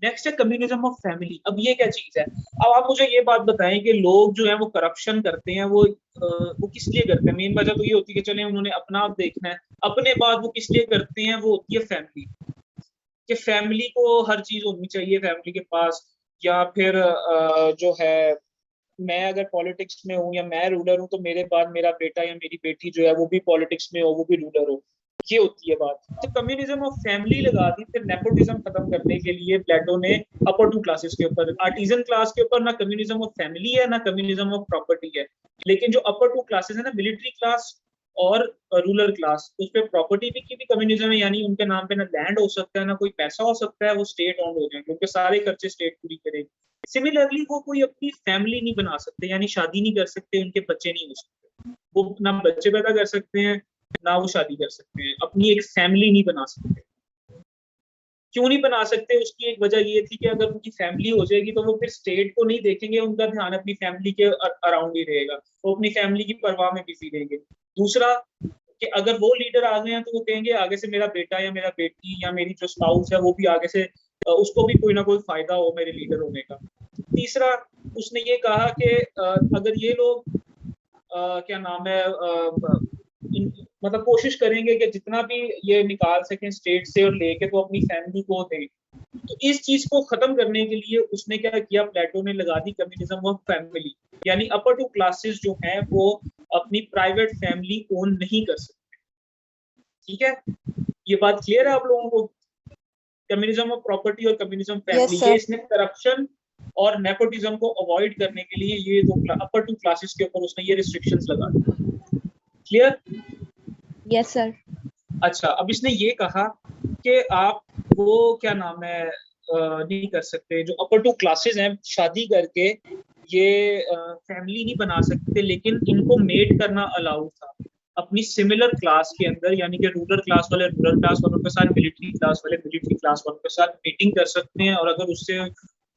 नेक्स्ट है कम्युनिज्म ऑफ फैमिली। अब ये क्या चीज है? अब आप मुझे ये बात बताएं कि लोग जो है वो करप्शन करते हैं, वो किस लिए करते हैं? मेन वजह तो ये होती है कि चले उन्होंने अपना आप देखना है, अपने बाद वो किस लिए करते हैं, वो होती है फैमिली। कि फैमिली को हर चीज होनी चाहिए फैमिली के पास, या फिर जो है, मैं अगर पॉलिटिक्स में हूँ या मैं रूलर हूँ, तो मेरे बाद मेरा बेटा या मेरी बेटी जो है वो भी पॉलिटिक्स में हो, वो भी रूलर हो। ये होती है बात। तो कम्युनिज्म ऑफ फैमिली लगा दी। फिर नेपोटिज्म खत्म करने के लिए प्लेटो ने अपर 2 क्लासेस के ऊपर, आर्टिजन क्लास के ऊपर ना कम्युनिज्म ऑफ फैमिली है, ना कम्युनिज्म ऑफ प्रॉपर्टी है। लेकिन जो अपर 2 क्लासेस है ना, मिलिट्री क्लास और रूलर क्लास, उस पर प्रॉपर्टी भी की भी कम्युनिज्म है। यानी उनके नाम पे ना लैंड हो सकता है, ना कोई पैसा हो सकता है, वो स्टेट ओन्ड हो जाएंगे, उनके सारे खर्चे स्टेट पूरी करेगी। सिमिलरली वो कोई अपनी फैमिली नहीं बना सकते, यानी शादी नहीं कर सकते, उनके बच्चे नहीं हो सकते, वो ना बच्चे पैदा कर सकते हैं, ना वो शादी कर सकते हैं, अपनी एक फैमिली नहीं बना सकते। क्यों नहीं बना सकते? उसकी एक वजह ये थी कि अगर उनकी फैमिली हो जाएगी तो वो फिर स्टेट को नहीं देखेंगे, उनका ध्यान अपनी फैमिली के अराउंड ही रहेगा, वो अपनी फैमिली की परवाह में बिजी रहेंगे। दूसरा कि अगर वो लीडर आ गए हैं तो वो कहेंगे आगे से मेरा बेटा या मेरा बेटी या मेरी जो स्पाउस है वो भी आगे से उसको भी कोई ना कोई फायदा हो मेरे लीडर होने का। तीसरा, उसने ये कहा कि अगर ये लोग क्या नाम है मतलब कोशिश करेंगे कि जितना भी ये निकाल सकें स्टेट से और लेके, तो अपनी फैमिली को दें। तो इस चीज को खत्म करने के लिए उसने क्या किया, प्लेटो ने लगा दी कम्युनिज्म ऑफ फैमिली। यानी अपर 2 क्लासेस जो हैं वो अपनी प्राइवेट फैमिली ओन नहीं कर सकते। ठीक है, ये बात क्लियर है आप लोगों को? कम्युनिज्म ऑफ प्रॉपर्टी और कम्युनिज्म फैमिली, ये इसने करप्शन और नेपोटिज्म को अवॉइड करने के लिए ये अपर 2 क्लासेस के ऊपर उसने ये रिस्ट्रिक्शंस लगा दी। क्लियर? Yes sir. अच्छा, अब इसने ये कहा कि आप वो क्या नाम है नहीं कर सकते, जो अपर 2 क्लासेस हैं शादी करके ये फैमिली नहीं बना सकते, लेकिन इनको मेट करना अलाउड था। अपनी सिमिलर क्लास के अंदर, यानी कि रूरल क्लास वालों के साथ मिलिट्री क्लास वालों के साथ मीटिंग कर सकते हैं, और अगर उससे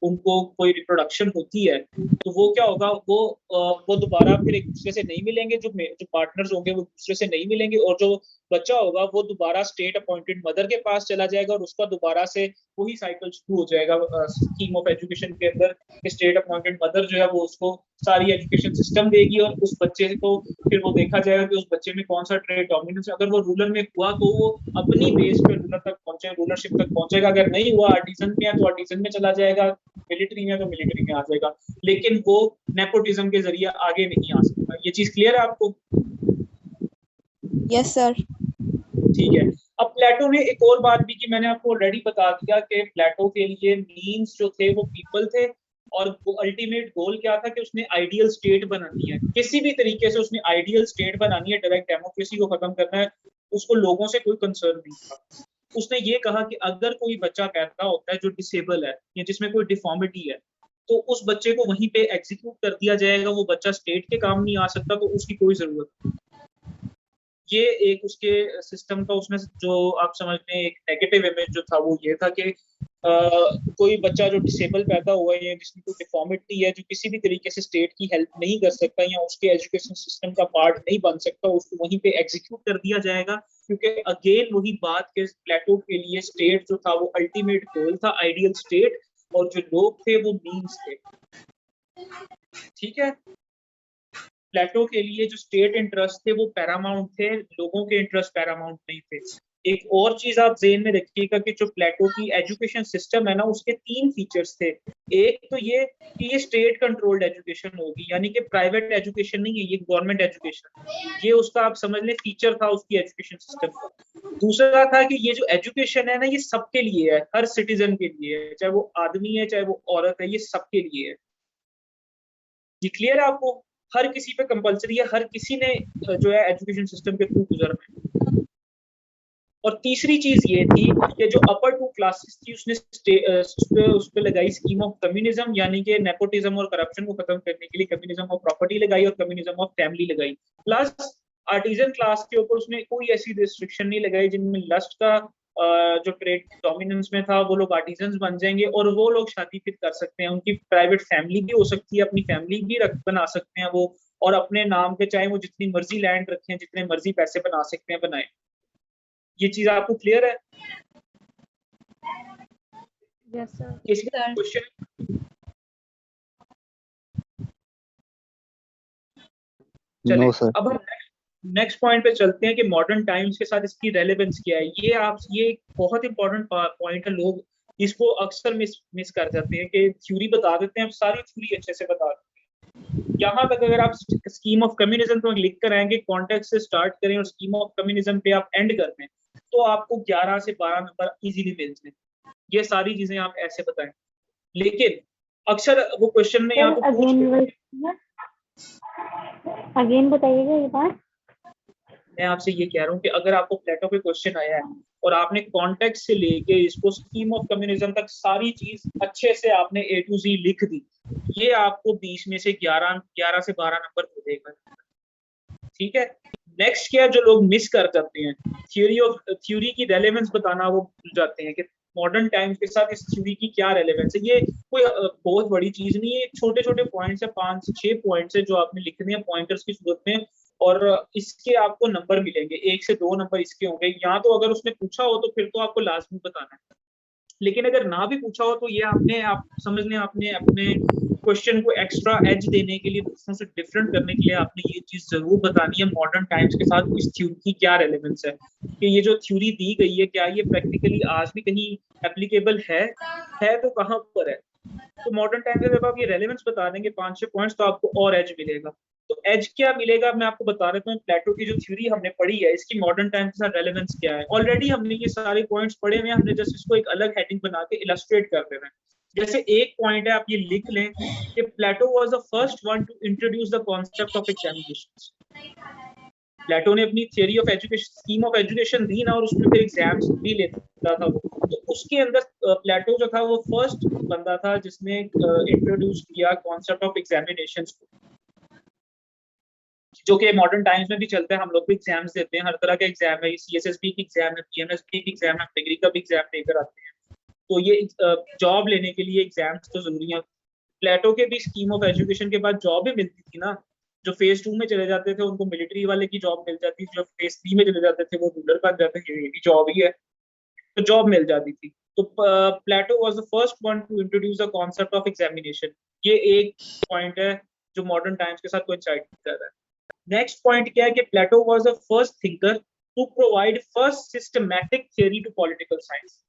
उनको कोई रिप्रोडक्शन होती है तो वो क्या होगा, वो दोबारा फिर एक दूसरे से नहीं मिलेंगे, जो पार्टनर्स होंगे वो दूसरे से नहीं मिलेंगे, और जो बच्चा होगा वो दोबारा स्टेट अपॉइंटेड मदर के पास चला जाएगा, और उसका दोबारा से वही साइकिल शुरू हो जाएगा स्कीम ऑफ एजुकेशन के अंदर। स्टेट अपॉइंटेड मदर जो है वो उसको सारी एजुकेशन सिस्टम देगी, और उस बच्चे को फिर वो देखा जाएगा कि उस बच्चे में कौन सा ट्रेड डोमिनेंस है। अगर वो रूरल में हुआ तो वो अपनी बेस पे रूलरशिप तक पहुंचेगा। अगर नहीं हुआ, आर्टिजन में है तो आर्टिजन में चला जाएगा, मिलिट्री में है तो मिलिट्री में आ जाएगा, लेकिन वो नेपोटिज्म के जरिए आगे नहीं आ सकता। ये चीज क्लियर है आपको? Yes sir. ठीक है। अब प्लेटो ने एक और बात भी की, मैंने आपको ऑलरेडी बता दिया कि प्लेटो के लिए मीन्स जो थे वो पीपल थे, और वो अल्टीमेट गोल क्या था कि उसने आइडियल स्टेट बनानी है, किसी भी तरीके से उसने आइडियल स्टेट बनानी है, डायरेक्ट डेमोक्रेसी को खत्म करना है, उसको लोगों से कोई कंसर्न नहीं था। उसने ये कहा कि अगर कोई बच्चा पैदा होता है जो डिसेबल है या जिसमें कोई डिफॉर्मिटी है, तो उस बच्चे को वहीं पे एग्जीक्यूट कर दिया जाएगा, वो बच्चा स्टेट के काम नहीं आ सकता, तो उसकी कोई जरूरत नहीं। ये एक उसके सिस्टम का उसने जो आप समझ लें एक नेगेटिव इमेज जो था वो ये था कि कोई बच्चा जो डिसेबल पैदा हुआ है, जिसमें कोई डिफॉर्मिटी है, जो किसी भी तरीके से स्टेट की हेल्प नहीं कर सकता या उसके एजुकेशन सिस्टम का पार्ट नहीं बन सकता, उसको वहीं पे एग्जीक्यूट कर दिया जाएगा। क्योंकि अगेन वही बात के प्लेटो के लिए स्टेट जो था वो अल्टीमेट गोल था, आइडियल स्टेट, और जो लोग थे वो मीन्स थे। ठीक है। प्लेटो के लिए जो स्टेट इंटरेस्ट थे वो पैरामाउंट थे, लोगों के इंटरेस्ट पैरामाउंट नहीं थे। एक और चीज आप ज़हन में रखिएगा कि जो प्लेटो की एजुकेशन सिस्टम है ना, उसके 3 फीचर्स थे। एक तो ये कि ये स्टेट कंट्रोल्ड एजुकेशन होगी, यानी कि प्राइवेट एजुकेशन नहीं है, ये गवर्नमेंट एजुकेशन। ये उसका आप समझ लें फीचर था उसकी एजुकेशन सिस्टम का। दूसरा था कि ये जो एजुकेशन है ना, ये सबके लिए है, हर सिटीजन के लिए है, चाहे वो आदमी है चाहे वो औरत है, ये सबके लिए है। ये क्लियर है आपको? हर किसी पे कंपलसरी है, हर किसी ने जो है एजुकेशन सिस्टम के थ्रू गुजरना है। और तीसरी चीज ये थी कि जो अपर 2 क्लासेस थी उस पे लगाई स्कीम ऑफ कम्युनिज्म, यानी कि नेपोटिज्म और करप्शन को खत्म करने के लिए कम्युनिज्म ऑफ प्रॉपर्टी लगाई और कम्युनिज्म ऑफ फैमिली लगाई। प्लस आर्टिजन क्लास के ऊपर उसने कोई ऐसी रिस्ट्रिक्शन नहीं लगाई जिनमें लस्ट का जो ट्रेड डोमिनेंस में था वो लोग आर्टिजन्स बन जाएंगे और वो लोग शादी फिर कर सकते हैं, उनकी प्राइवेट फैमिली भी हो सकती है, अपनी फैमिली भी बना सकते हैं वो, और अपने नाम पे चाहे वो जितनी मर्जी लैंड रखें, जितने मर्जी पैसे बना सकते हैं बनाए। ये चीज आपको क्लियर है? Yes sir. किसी का क्वेश्चन? No sir. अब हम नेक्स्ट पॉइंट पे चलते हैं कि मॉडर्न टाइम्स के साथ इसकी रेलेवेंस क्या है। ये बहुत इंपॉर्टेंट पॉइंट है, लोग इसको अक्सर मिस कर जाते हैं कि थ्योरी बता देते हैं, सारी थ्योरी अच्छे से बता देते हैं। यहाँ तक अगर आप स्कीम ऑफ कम्युनिज्म तो लिख कर आएंगे, कॉन्टेक्स्ट से स्टार्ट करें और स्कीम ऑफ कम्युनिज्म पे आप एंड कर दें, तो आपको 11 से 12 नंबर इजीली मिलते हैं। ये सारी चीजें आप ऐसे बताएं, लेकिन अक्सर वो क्वेश्चन में आपको अगेन बताइएगा ये बात। मैं आपसे ये कह रहा हूँ कि अगर आपको प्लेटो पे क्वेश्चन आया है और आपने कॉन्टेक्स्ट से लेके इसको स्कीम ऑफ कम्युनिज्म तक सारी चीज अच्छे से आपने A to Z लिख दी, ये आपको 20 में से 11 से 12 नंबर मिलेगा। ठीक है। नेक्स्ट क्या जो लोग मिस कर जाते हैं, थ्योरी की रेलेवेंस बताना वो भूल जाते हैं कि मॉडर्न टाइम्स के साथ इस थ्योरी की क्या रेलेवेंस है। ये कोई बहुत बड़ी चीज नहीं है, छोटे छोटे पॉइंट्स है, 5 से 6 पॉइंट्स है जो आपने लिखने हैं पॉइंटर्स की सूरत में, और इसके आपको नंबर मिलेंगे, 1 से 2 नंबर इसके होंगे। यहाँ तो अगर उसने पूछा हो तो फिर तो आपको लाजमी बताना है, लेकिन अगर ना भी पूछा हो तो ये आप समझ लें आपने अपने क्वेश्चन को एक्स्ट्रा एज देने के लिए, दूसरों से डिफरेंट करने के लिए आपने ये चीज जरूर बतानी है मॉडर्न टाइम्स के साथ इस थ्योरी की क्या रेलेवेंस है, कि ये जो थ्योरी दी गई है क्या ये प्रैक्टिकली आज भी कहीं एप्लीकेबल है तो कहाँ पर है। तो मॉडर्न टाइम्स में जब आप ये रेलेवेंस बता देंगे 5-6 पॉइंट्स, तो आपको और एज मिलेगा। तो एज क्या मिलेगा मैं आपको बता देता हूँ। प्लेटो की जो थ्योरी हमने पढ़ी है इसकी मॉडर्न टाइम्स के साथ रेलेवेंस क्या है। ऑलरेडी हमने ये सारे पॉइंट्स पढ़े हुए हैं, हमने जस्ट इसको एक अलग हेडिंग बना के इलस्ट्रेट कर दे रहे हैं। जैसे एक पॉइंट है, आप ये लिख लें कि Plato was the first one to introduce the concept of examinations. Plato ने अपनी theory of education, scheme of education दी ना, और उसमें फिर एग्जाम्स भी लेता था वो, तो उसके अंदर प्लेटो जो था वो फर्स्ट बंदा था जिसने इंट्रोड्यूस किया कॉन्सेप्ट ऑफ एग्जामिनेशंस को। जो कि मॉडर्न टाइम्स में भी चलता है। हम लोग भी एग्जाम्स देते हैं, हर तरह के एग्जाम है, CSSB की एग्जाम है, PMSB की एग्जाम है, डिग्री का भी एग्जाम देकर आते हैं। तो ये जॉब लेने के लिए एग्जाम्स तो जरूरी है। प्लेटो के भी स्कीम ऑफ एजुकेशन के बाद जॉब भी मिलती थी ना। जो फेज 2 में चले जाते थे उनको मिलिट्री वाले की जॉब मिल जाती थी, जो फेज 3 में चले जाते थे वो रूलर बन जाते थे, ये भी जॉब ही है, तो जॉब मिल जाती थी। तो Plato was the first one to introduce the concept of examination. ये एक पॉइंट है जो मॉडर्न टाइम्स के साथ कोइंसाइड कर रहा है। नेक्स्ट पॉइंट क्या है कि Plato was the first thinker to provide first systematic theory to political science.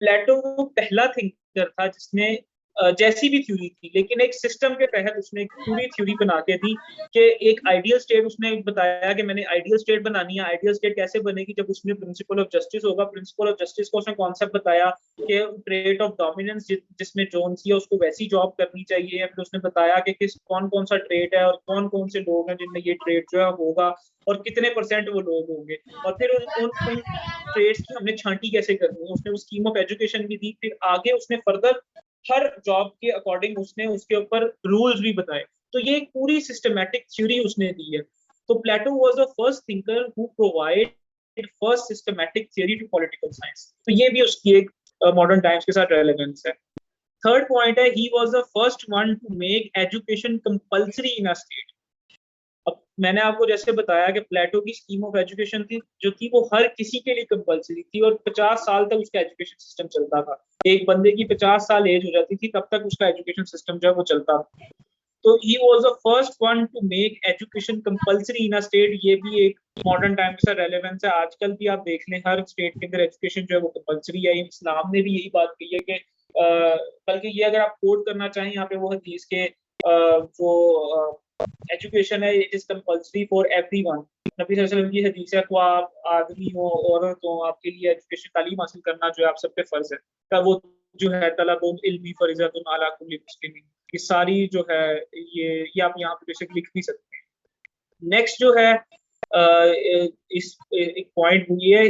Plato वो पहला थिंकर था जिसने जैसी भी थ्योरी थी लेकिन एक सिस्टम के तहत उसने एक पूरी थ्योरी बना के दी कि एक आइडियल स्टेट उसने बताया कि मैंने आइडियल स्टेट बनानी है। आइडियल स्टेट कैसे बनेगी? जब उसमें प्रिंसिपल ऑफ जस्टिस होगा। प्रिंसिपल ऑफ जस्टिस को उसने कॉन्सेप्ट बताया कि ट्रेट ऑफ डोमिनेंस जिसमें जोन सी है उसको वैसी जॉब करनी चाहिए। फिर उसने बताया कि किस कौन कौन सा ट्रेट है और कौन कौन से लोग हैं जिनमें ये ट्रेट जो है होगा और कितने % वो लोग होंगे। और फिर उन ट्रेड्स की हमने छांटी कैसे करनी है, उसने वो स्कीम ऑफ एजुकेशन भी दी। फिर आगे उसने फर्दर हर जॉब के अकॉर्डिंग उसने उसके ऊपर रूल्स भी बताए। तो ये एक पूरी सिस्टमैटिक थ्योरी उसने दी है। तो Plato was the first thinker who provide first systematic theory to political science. तो ये भी उसकी एक मॉडर्न टाइम्स के साथ रेलेवेंस है। थर्ड पॉइंट है, ही was the first one to make education compulsory in a state. अब मैंने आपको जैसे बताया कि प्लेटो की स्कीम ऑफ एजुकेशन थी जो थी वो हर किसी के लिए कंपल्सरी थी और 50 साल तक उसका एजुकेशन सिस्टम चलता था। एक बंदे की 50 साल एज हो जाती थी तब तक उसका एजुकेशन सिस्टम जो है वो चलता था। तो ही was the first one to make education compulsory in a state. ये भी एक मॉडर्न टाइम के साथ रेलेवेंस है। आजकल भी आप देख लें हर स्टेट के अंदर एजुकेशन जो है वो कंपल्सरी है। इस्लाम ने भी यही बात कही है कि बल्कि ये अगर आप कोट करना चाहें यहाँ पे वो हदीस के जो एजुकेशन है it is compulsory for everyone. नबी सल्लल्लाहु अलैहि वसल्लम की हदीस है को आप आदमी हो औरत हो आपके लिए एजुकेशन तालीम हासिल करना जो है आप सब पे फर्ज है। का वो जो है तलबुल इल्मी फरीज़तुन अला कुल्ली मुस्लिमीन, ये सारी जो है ये आप यहाँ पे बेशक लिख भी सकते हैं। नेक्स्ट जो है इस एक पॉइंट वो ये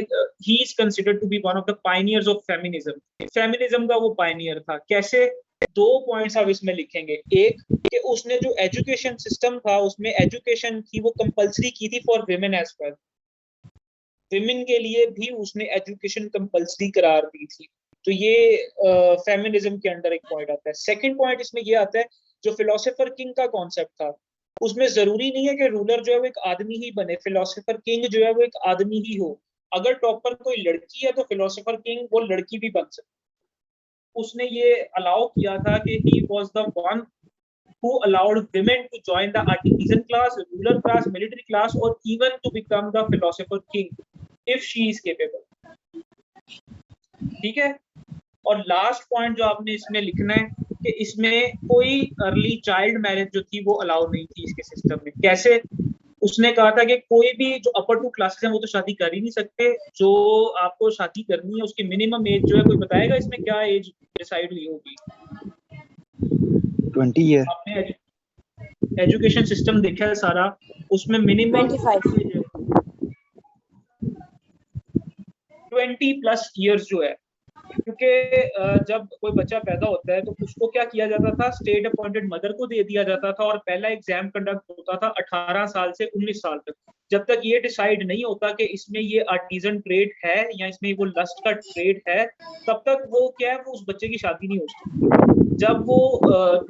ही is considered to be one of the pioneers of feminism. Feminism का वो पायनियर था। कैसे? 2 पॉइंट्स आप इसमें लिखेंगे। एक कि उसने जो एजुकेशन सिस्टम था उसमें एजुकेशन थी वो कंपल्सरी की थी for women as well. Women के लिए भी उसने एजुकेशन कंपल्सरी करार दी थी। तो ये फेमिनिज्म के अंडर एक पॉइंट आता है। सेकंड पॉइंट इसमें ये आता है जो फिलोसोफर किंग का कॉन्सेप्ट था उसमें जरूरी नहीं है कि रूलर जो है वो एक आदमी ही बने। फिलोसोफर किंग जो है वो एक आदमी ही हो। अगर टॉप पर कोई लड़की है तो फिलोसोफर किंग वो लड़की भी बन सकती। उसने ये अलाउ किया था कि ही was the one who allowed women to join the artisan class, ruler class, military class, or even to become the philosopher king if she is capable. ठीक है। और लास्ट पॉइंट जो आपने इसमें लिखना है कि इसमें कोई अर्ली चाइल्ड मैरिज जो थी वो अलाउ नहीं थी इसके सिस्टम में। कैसे? उसने कहा था कि कोई भी जो अपर 2 क्लासेस हैं वो तो शादी कर ही नहीं सकते। जो आपको शादी करनी है उसकी मिनिमम एज जो है, कोई बताएगा इसमें क्या एज डिसाइड हुई होगी? 20 ईयर। आपने एजुकेशन सिस्टम देखा है सारा, उसमें मिनिमम 20+ ईयर्स जो है। क्योंकि जब कोई बच्चा पैदा होता है तो उसको क्या किया जाता था, स्टेट अपॉइंटेड मदर को दे दिया जाता था और पहला एग्जाम कंडक्ट होता था 18 साल से 19 साल तक। जब तक ये डिसाइड नहीं होता कि इसमें ये आर्टिजन ट्रेड है या इसमें वो लस्ट का ट्रेड है तब तक वो क्या है वो उस बच्चे की शादी नहीं हो सकती। जब वो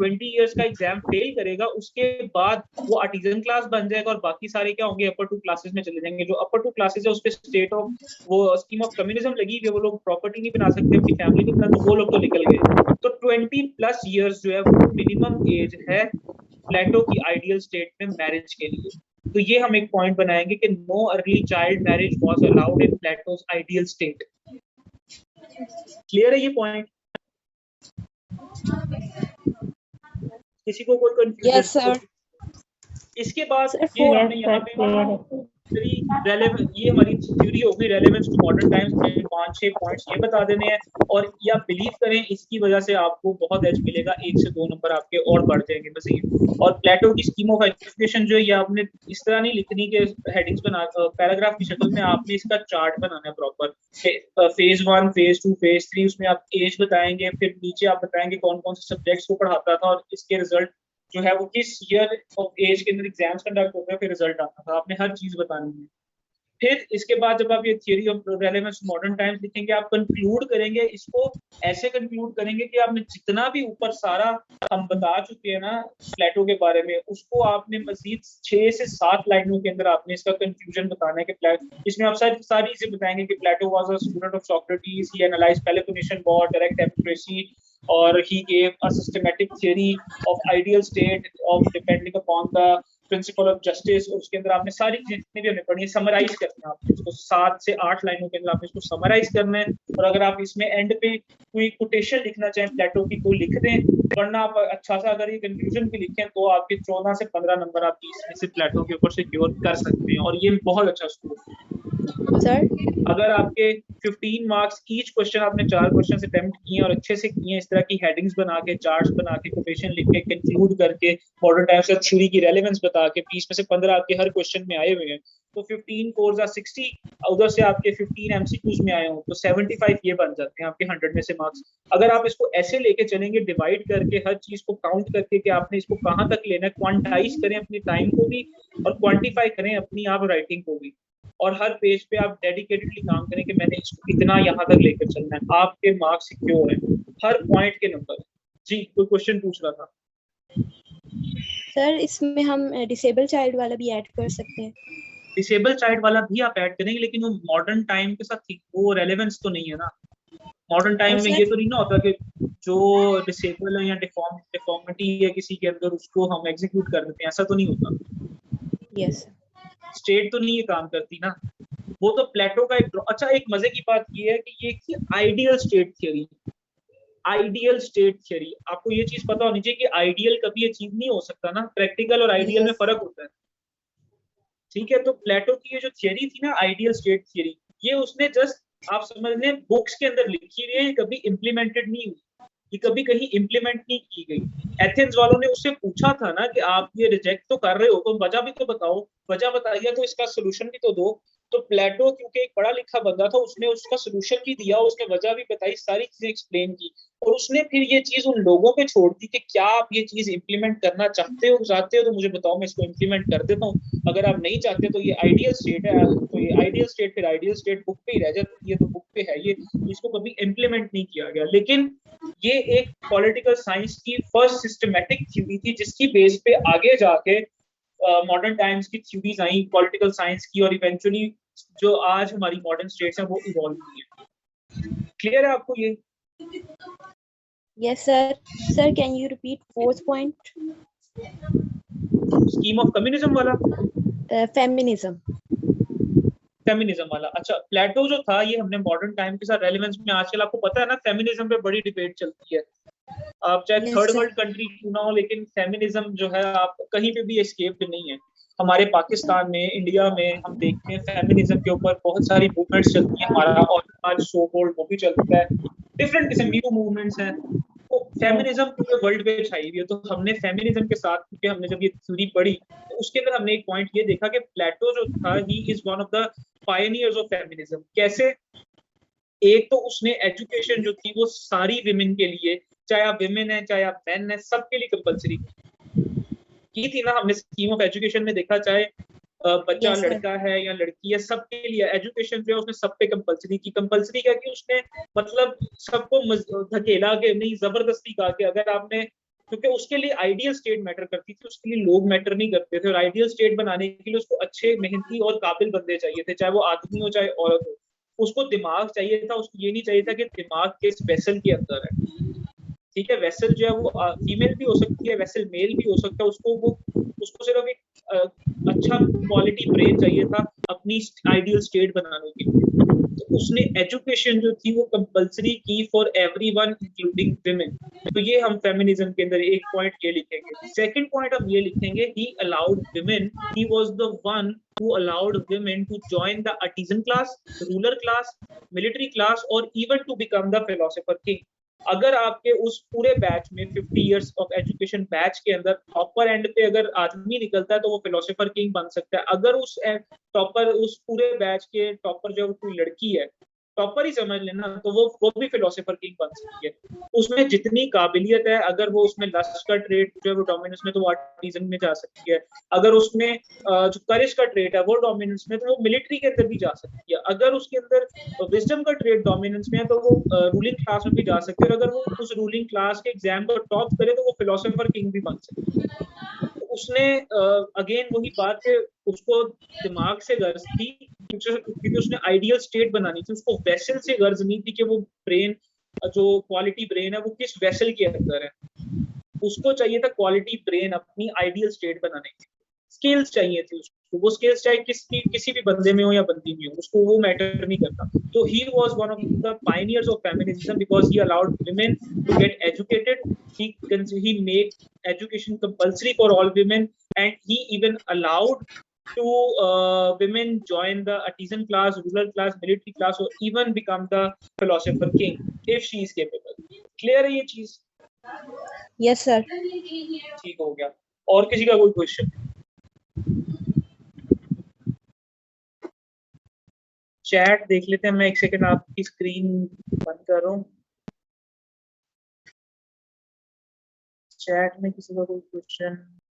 20 इयर्स का एग्जाम फेल करेगा उसके बाद वो आर्टिजन क्लास बन जाएगा और बाकी सारे क्या होंगे, अपर 2 क्लासेस में चले जाएंगे। जो अपर 2 क्लासेस है उस पे स्टेट ऑफ वो स्कीम ऑफ कम्युनिज्म लगी हुई है, वो लोग प्रॉपर्टी नहीं बना सकते अपनी फैमिली के अंदर, तो वो लोग तो निकल गए। तो 20+ ईयर्स जो है वो मिनिमम एज है प्लेटो की आइडियल स्टेट में मैरिज के लिए। तो ये हम एक पॉइंट बनाएंगे कि know early child marriage was allowed in plateaus ideal state. Clear है ये पॉइंट? किसी को कोई कंफ्यूजन? Yes, sir. इसके बाद Sir, ये हमने यहाँ पे ये हमारी थ्योरी होगी रेलेवेंस टू मॉडर्न टाइम्स में 5-6 पॉइंट्स ये बता देने हैं। और या बिलीव करें इसकी वजह से आपको बहुत एज मिलेगा, 1 से 2 नंबर आपके और बढ़ जाएंगे मजीद। और प्लेटो की स्कीम ऑफ एजुकेशन जो है ये आपने इस तरह नहीं लिखनी कि हेडिंग्स बना पैराग्राफ की शक्ल में, आपने इसका चार्ट बनाना है प्रॉपर। फेज 1, फेज 2, फेज 3 उसमें आप एज बताएंगे, फिर नीचे आप बताएंगे कौन कौन से सब्जेक्ट्स को पढ़ाता था और इसके रिजल्ट जो है वो किस ईयर ऑफ एज के अंदर एग्जाम्स कंडक्ट होते हैं, फिर रिजल्ट आता था, आपने हर चीज बतानी है। फिर इसके बाद जब आप ये theory of relevance modern times लिखेंगे, आप कंक्लूड करेंगे इसको, ऐसे कंक्लूड करेंगे कि आपने जितना भी ऊपर सारा हम बता चुके हैं ना प्लेटो के बारे में, उसको आपने मजीद 6 से 7 लाइनों के अंदर आपने इसका कंक्लूजन बताना है कि इसमें आप सारी चीजें बताएंगे कि Plato was a student of Socrates, he analysed Peloponnesian war, direct democracy, और he gave a systematic theory of ideal state of depending upon the principal of justice. और उसके अंदर आपने सारी चीजें जितनी भी हमने पढ़ी है समराइज करना है, आपने इसको 7 से 8 लाइनों के अंदर आपने इसको समराइज करना है। और अगर आप इसमें एंड पे कोई कोटेशन लिखना चाहें प्लेटो की, कोई लिख दें, वरना आप अच्छा सा अगर ये कंक्लूजन भी लिखें तो आपके 14 से 15 नंबर आप इसमें से प्लेटो के ऊपर सिक्योर कर सकते हैं, और ये बहुत अच्छा स्कोर है। सर अगर आपके 15 मार्क्स ईच क्वेश्चन, आपने 4 क्वेश्चन अटेम्प्ट किए और अच्छे से किए, इस तरह की हेडिंग्स बना के, चार्ट्स बना के, कोटेशन लिख के, कंक्लूड करके, मॉडर्न टाइम्स का थ्योरी की रेलेवेंस बता के, 20 में से 15 आपके हर क्वेश्चन में आए हुए हैं, तो 15 कोर्स या 60, उधर से आपके 15 एमसीक्यूज में आए हो तो 75 ये बन जाते हैं आपके 100 में से मार्क्स। अगर आप इसको ऐसे लेके चलेंगे, डिवाइड करके, हर चीज को काउंट करके कि आपने इसको कहाँ तक लेना है, क्वांटाइज करें अपनी टाइम को भी और क्वांटिफाई करें अपनी आप राइटिंग को भी, और हर पेज पे आप डेडिकेटेडली काम करें कि मैंने इसको इतना यहाँ तक लेकर चलना है, आपके मार्क्स सिक्योर है, हर पॉइंट के नंबर। जी कोई क्वेश्चन पूछ रहा था? सर इसमें हम डिसेबल चाइल्ड वाला भी ऐड कर सकते हैं? डिसेबल चाइल्ड वाला भी आप ऐड करेंगे, लेकिन वो मॉडर्न टाइम के साथ वो रेलेवेंस तो नहीं है ना। मॉडर्न टाइम में ये तो नहीं ना होता कि जो डिसेबल है या डिफॉर्मिटी है किसी के अंदर, उसको हम एग्जीक्यूट कर देते हैं, ऐसा तो नहीं होता। यस स्टेट तो नहीं ये काम करती ना, वो तो प्लेटो का एक। अच्छा, एक मजे की बात ये है कि ये ideal state theory, ideal state theory, आपको ये चीज पता होनी चाहिए कि आइडियल कभी अचीव नहीं हो सकता ना, प्रैक्टिकल और आइडियल में फर्क होता है। ठीक है, तो प्लेटो की ये जो थियरी थी ना आइडियल स्टेट थियरी, ये उसने जस्ट आप समझ लें बुक्स के अंदर लिखी हुई है, कभी इम्प्लीमेंटेड नहीं हुई, ये कभी कहीं इम्प्लीमेंट नहीं की गई। एथेंस वालों ने उससे पूछा था ना कि आप ये रिजेक्ट तो कर रहे हो, तो वजह भी तो बताओ, वजह बताइए तो इसका सोल्यूशन भी तो दो। तो प्लेटो क्योंकि एक पढ़ा लिखा बंदा था, उसने उसका सोल्यूशन भी दिया, उसने वजह भी बताई, सारी चीजें एक्सप्लेन की, और उसने फिर ये चीज उन लोगों पे छोड़ दी कि क्या आप ये चीज इंप्लीमेंट करना चाहते हो तो मुझे बताओ, मैं इसको इंप्लीमेंट कर देता हूँ। अगर आप नहीं चाहते तो ये आइडियल स्टेट है, तो ये आइडियल स्टेट फिर आइडियल स्टेट बुक पे ही रह जाती है, तो बुक पे है ये, इसको कभी इंप्लीमेंट नहीं किया गया। लेकिन ये एक पॉलिटिकल साइंस की फर्स्ट सिस्टमैटिक थ्योरी थी, जिसकी बेस पे आगे जाके मॉडर्न टाइम्स की थ्योरीज आई पॉलिटिकल साइंस की, और इवेंचुअली जो आज हमारी मॉडर्न स्टेट्स हैं वो इवॉल्व हुई है। क्लियर है आपको ये? Yes sir. Sir can you repeat fourth point? Scheme of communism वाला, फेमिनिज्म वाला। अच्छा, प्लेटो जो था ये हमने मॉडर्न टाइम के साथ रेलेवेंस में, आजकल आपको पता है ना फेमिनिज्म पे बड़ी डिबेट चलती है, आप चाहे थर्ड वर्ल्ड कंट्री क्यों ना हो, लेकिन फेमिनिज्म जो है आप कहीं पे भी एस्केप्ड नहीं है। हमारे पाकिस्तान में, इंडिया में हम देखते हैं फेमिनिज्म के ऊपर बहुत सारी मूवमेंट्स चलती हैं, हमारा और आज सो कॉल्ड वो भी चलता है, डिफरेंट किस्म की मूवमेंट्स हैं। तो फेमिनिज्म पूरे वर्ल्ड पे छाई हुई है, तो हमने फेमिनिज्म के साथ, क्योंकि हमने जब ये थ्योरी पढ़ी तो उसके अंदर हमने एक पॉइंट ये देखा कि प्लेटो जो था he is one of the pioneers of feminism. कैसे? एक तो उसने एजुकेशन जो थी वो सारी विमेन के लिए, चाहे आप विमेन है चाहे आप मैन है, सबके लिए कंपलसरी की थी ना। हमने स्कीम ऑफ एजुकेशन में देखा, चाहे बच्चा Yes, sir. लड़का है या लड़की है, सबके लिए एजुकेशन जो है उसने सब पे कंपलसरी की। कंपलसरी क्या कि उसने मतलब सबको धकेला के नहीं, जबरदस्ती कहा कि अगर आपने, क्योंकि उसके लिए आइडियल स्टेट मैटर करती थी, उसके लिए लोग मैटर नहीं करते थे, और आइडियल स्टेट बनाने के लिए उसको अच्छे मेहनती और काबिल बंदे चाहिए थे, चाहे वो आदमी हो चाहे औरत हो। उसको दिमाग चाहिए था, उसको ये नहीं चाहिए था कि दिमाग किस वेसल के अंदर है। ठीक है, वेसल जो है वो फीमेल भी हो सकती है, वेसल मेल भी हो सकता है, उसको सिर्फ एक अच्छा क्वालिटी ब्रेन चाहिए था अपनी आइडियल स्टेट बनाने के लिए। तो उसने एजुकेशन जो थी वो कंपलसरी की फॉर एवरीवन इंक्लूडिंग विमेन। तो ये हम फेमिनिज्म के अंदर एक पॉइंट ये लिखेंगे। सेकंड पॉइंट हम ये लिखेंगे, he allowed women, he was the one who allowed women to join the artisan class, ruler class, military class, or even to become the philosopher king. अगर आपके उस पूरे बैच में 50 इयर्स ऑफ एजुकेशन बैच के अंदर topper and पे अगर आदमी निकलता है तो वो फिलोसोफर किंग बन सकता है। अगर उस टॉपर, उस पूरे बैच के टॉपर जो कोई लड़की है टॉपर ही समझ लेना, तो वो भी फिलोसोफर किंग बन सकती है। उसमें जितनी काबिलियत है, अगर वो उसमें लस्ट का ट्रेट जो है वो डोमिनेंस में, तो वो आर्टिजन में जा सकती है। अगर उसमें जो करेज का ट्रेट है वो डोमिनेंस में, तो वो मिलिट्री के अंदर भी जा सकती है। अगर उसके अंदर विजडम का ट्रेट डोमिनेंस में है, तो वो रूलिंग क्लास में भी जा सकती है। और अगर वो उस रूलिंग क्लास के एग्जाम को टॉप करे, तो वो फिलोसोफर किंग भी बन सकती है। तो उसने अगेन वही बात है, उसको दिमाग से गर्ज थी, क्योंकि उसने आइडियल स्टेट बनानी थी। उसको वेसल से गर्ज नहीं थी कि वो ब्रेन, जो क्वालिटी ब्रेन है वो किस वेसल के अंदर है। उसको चाहिए था क्वालिटी ब्रेन अपनी आइडियल स्टेट बनाने की। स्किल्स चाहिए थी उसको, वो स्किल्स चाहे किसी भी बंदे में हो या बंदी में हो, उसको वो मैटर नहीं करता। तो he was one of the pioneers of feminism because he allowed women to get educated. He made education compulsory for all women, and he even allowed to women join the artisan class, rural class, military class, or even become the philosopher king if she is capable. Clear है ये चीज? Yes sir. ठीक हो गया। और किसी का कोई क्वेश्चन? चैट देख लेते हैं, मैं एक सेकंड आपकी स्क्रीन बंद कर रहा हूँ। चैट में किसी का कोई क्वेश्चन?